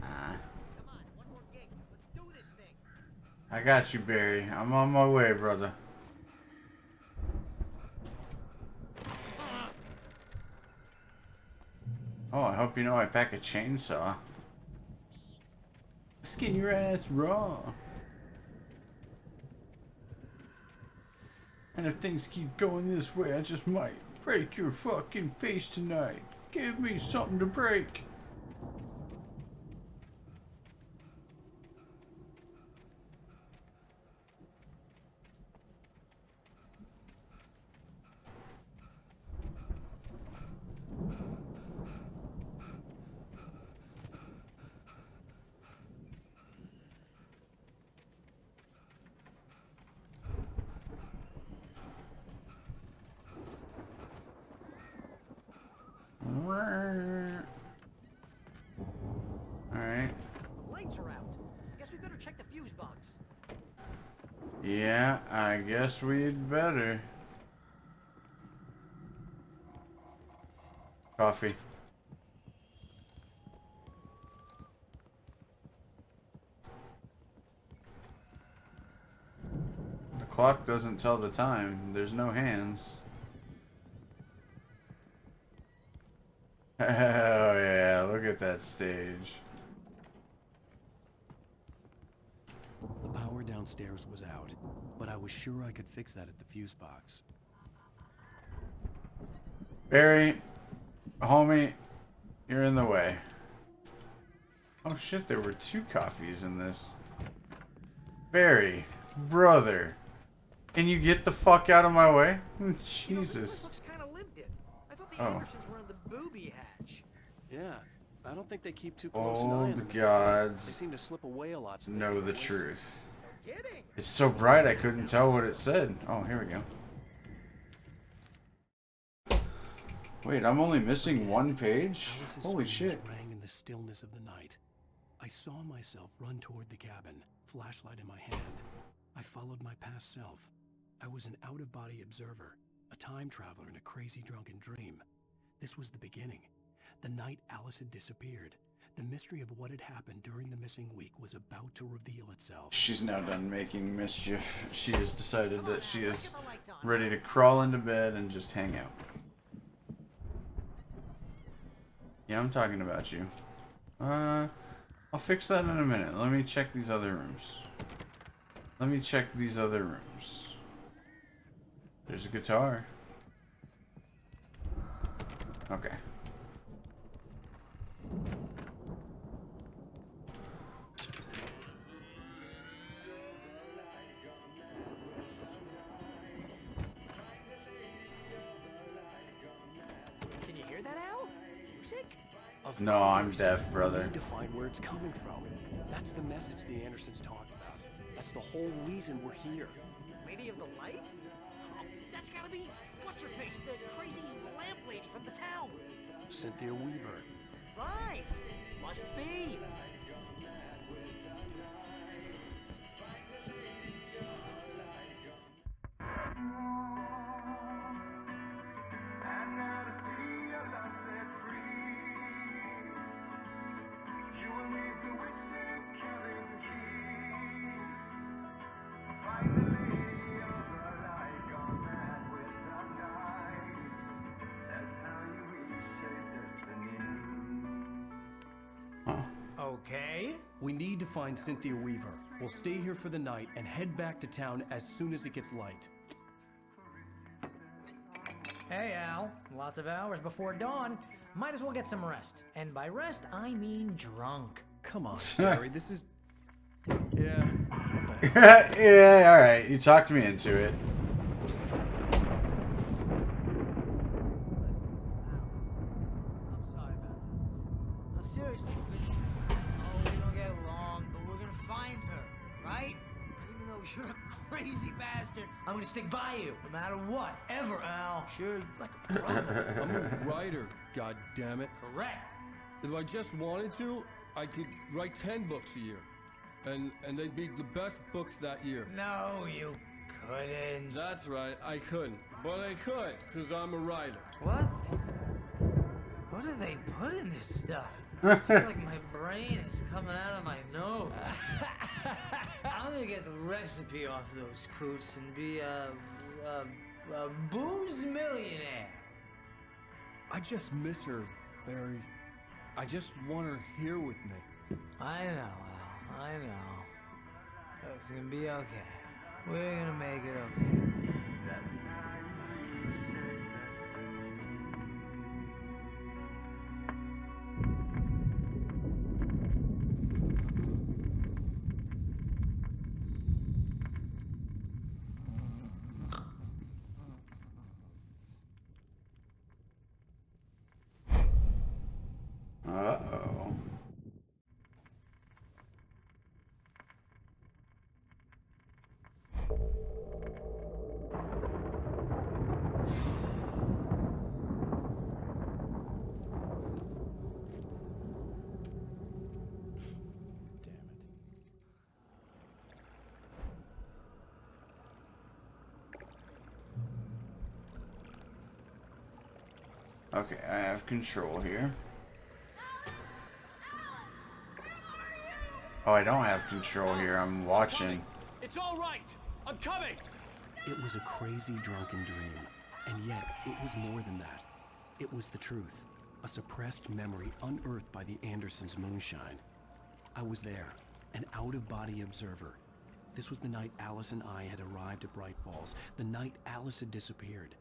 Nah. Come on, one more gate. Let's do this thing. I got you, Barry. I'm on my way, brother. Oh, I hope you know I pack a chainsaw. Skin your ass raw. And if things keep going this way, I just might break your fucking face tonight. Give me something to break. Alright. The lights are out. Guess we better check the fuse box. Yeah, I guess we'd better. Coffee. The clock doesn't tell the time. There's no hands. Oh yeah, look at that stage. The power downstairs was out, but I was sure I could fix that at the fuse box. Barry, homie, you're in the way. Oh shit, there were 2 coffees in this. Barry, brother, can you get the fuck out of my way? Jesus. You know, this place looks kind of lived in. I thought the Andersons were on the booby hatch. Yeah, I don't think they keep too close an eye on Old them. They gods seem to slip away a lot. know the truth. Kidding. It's so bright I couldn't tell what it said. Oh, here we go. Wait, I'm only missing 1 page? Alice's Holy screams shit. rang in the stillness of the night. I saw myself run toward the cabin, flashlight in my hand. I followed my past self. I was an out-of-body observer, a time traveler in a crazy drunken dream. This was the beginning. The night Alice had disappeared. The mystery of what had happened during the missing week was about to reveal itself. She's now done making mischief. She has decided that she is ready to crawl into bed and just hang out. Yeah, I'm talking about you. I'll fix that in a minute. Let me check these other rooms. There's a guitar. Okay. music? Of No, I'm course. deaf, brother. We need to find where it's coming from. That's the message the Andersons talked about. That's the whole reason we're here. Lady of the Light? Oh, that's gotta be what's-her-face, the crazy lamp lady from the town. Cynthia Weaver. Right. Must be. Okay. We need to find Cynthia Weaver. We'll stay here for the night and head back to town as soon as it gets light. Hey, Al. Lots of hours before dawn. Might as well get some rest. And by rest, I mean drunk. Come on, Barry. This is... Yeah. What the heck? Yeah, alright. You talked me into it. Seriously, oh, we don't get along, but we're gonna find her, right? And even though you're a crazy bastard, I'm gonna stick by you, no matter what, ever, Al. Sure, like a brother. I'm a writer, goddammit. Correct. If I just wanted to, I could write 10 books a year. And they'd be the best books that year. No, you couldn't. That's right, I couldn't. But I could, because I'm a writer. What? What do they put in this stuff? I feel like my brain is coming out of my nose. I'm gonna get the recipe off those coots and be a booze millionaire. I just miss her, Barry. I just want her here with me. I know, Al. I know. It's gonna be okay. We're gonna make it okay. Uh-oh. Okay, I have control here. Oh, I don't have control here. I'm watching. It's all right. I'm coming. It was a crazy drunken dream, and yet it was more than that. It was the truth, a suppressed memory unearthed by the Andersons' moonshine. I was there, an out-of-body observer. This was the night Alice and I had arrived at Bright Falls, the night Alice had disappeared.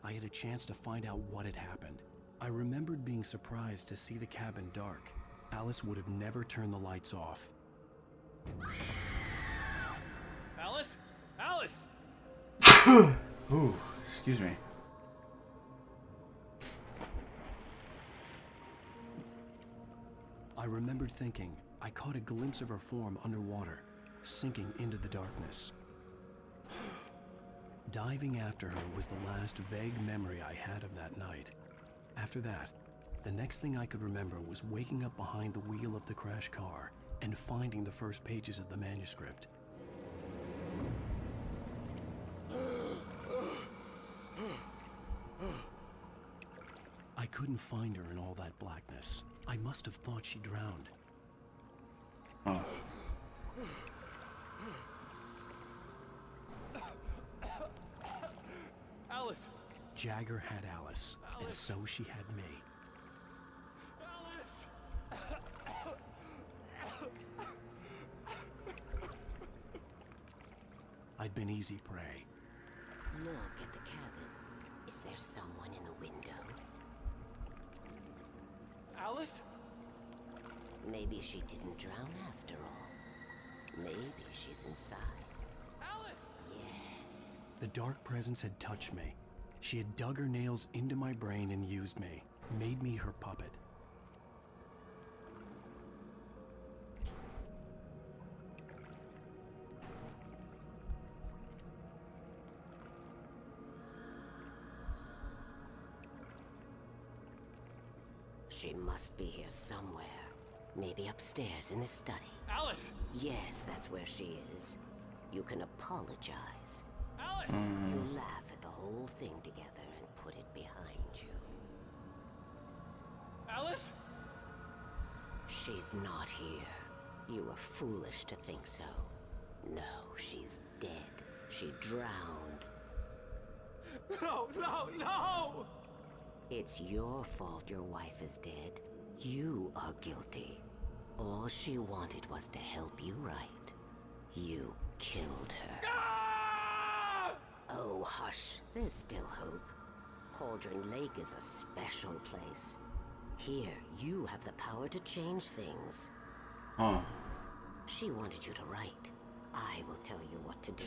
I had a chance to find out what had happened. I remembered being surprised to see the cabin dark. Alice would have never turned the lights off. Alice? Alice! Ooh, excuse me. I remembered thinking I caught a glimpse of her form underwater, sinking into the darkness. Diving after her was the last vague memory I had of that night. After that, the next thing I could remember was waking up behind the wheel of the crashed car and finding the first pages of the manuscript. I couldn't find her in all that blackness. I must have thought she drowned. Oh. Alice! Jagger had Alice, and so she had me. I'd been easy prey. Look at the cabin. Is there someone in the window? Alice? Maybe she didn't drown after all. Maybe she's inside. Alice! Yes. The dark presence had touched me. She had dug her nails into my brain and used me. made me her puppet. She must be here somewhere. Maybe upstairs in the study. Alice! Yes, that's where she is. You can apologize. Alice! You laugh at the whole thing together and put it behind you. Alice? She's not here. You were foolish to think so. No, she's dead. She drowned. No, no, no! It's your fault your wife is dead. You are guilty. All she wanted was to help you right. You killed her. Ah! Oh, hush. There's still hope. Cauldron Lake is a special place. Here, you have the power to change things. Huh. She wanted you to write. I will tell you what to do.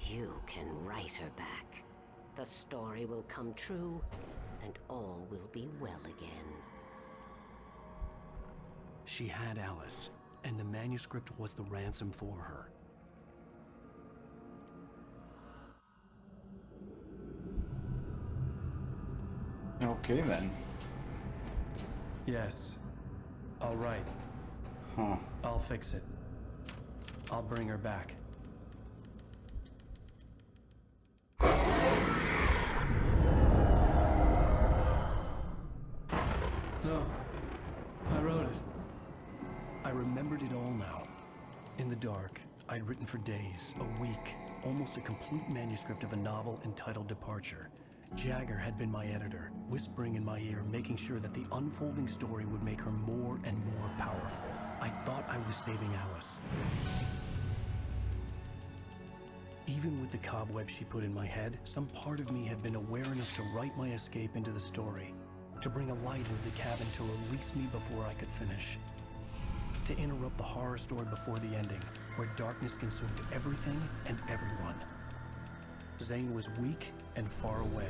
You can write her back. The story will come true, and all will be well again. She had Alice, and the manuscript was the ransom for her. Okay then. Yes. All right. Huh. I'll fix it. I'll bring her back. No. I wrote it. I remembered it all now. In the dark, I'd written for days, a week, almost a complete manuscript of a novel entitled Departure. Jagger had been my editor, whispering in my ear, making sure that the unfolding story would make her more and more powerful. I thought I was saving Alice. Even with the cobweb she put in my head, some part of me had been aware enough to write my escape into the story, to bring a light into the cabin to release me before I could finish, to interrupt the horror story before the ending, where darkness consumed everything and everyone. Zane was weak and far away,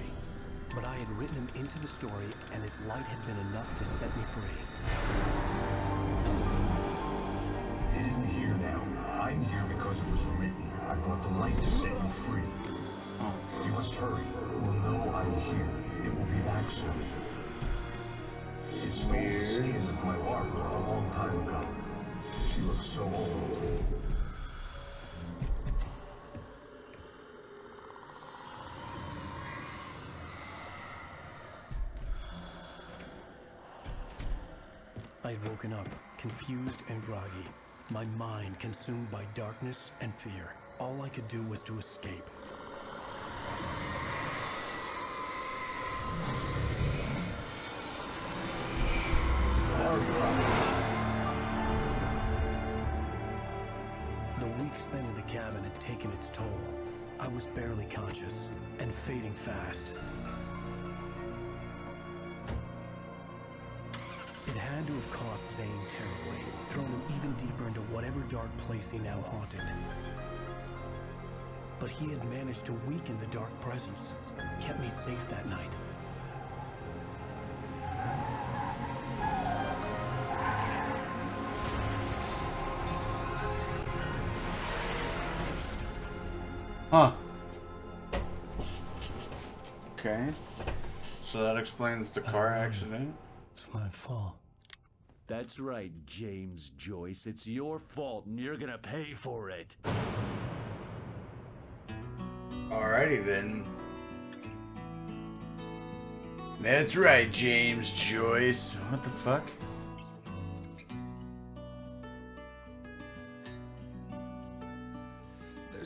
but I had written him into the story, and his light had been enough to set me free. It isn't here now. I'm here because it was written. I brought the light to set you free. You must hurry. We'll know I'm here. It will be back soon. It stole the skin of my Barbara a long time ago. She looks so old. I had woken up, confused and groggy, my mind consumed by darkness and fear. All I could do was to escape. The week spent in the cabin had taken its toll. I was barely conscious, and fading fast. It had to have cost Zane terribly, thrown him even deeper into whatever dark place he now haunted. But he had managed to weaken the dark presence, kept me safe that night. Huh. Okay. So that explains the car accident? It's my fault. That's right, James Joyce. It's your fault, and you're gonna pay for it. Alrighty then. That's right, James Joyce. What the fuck?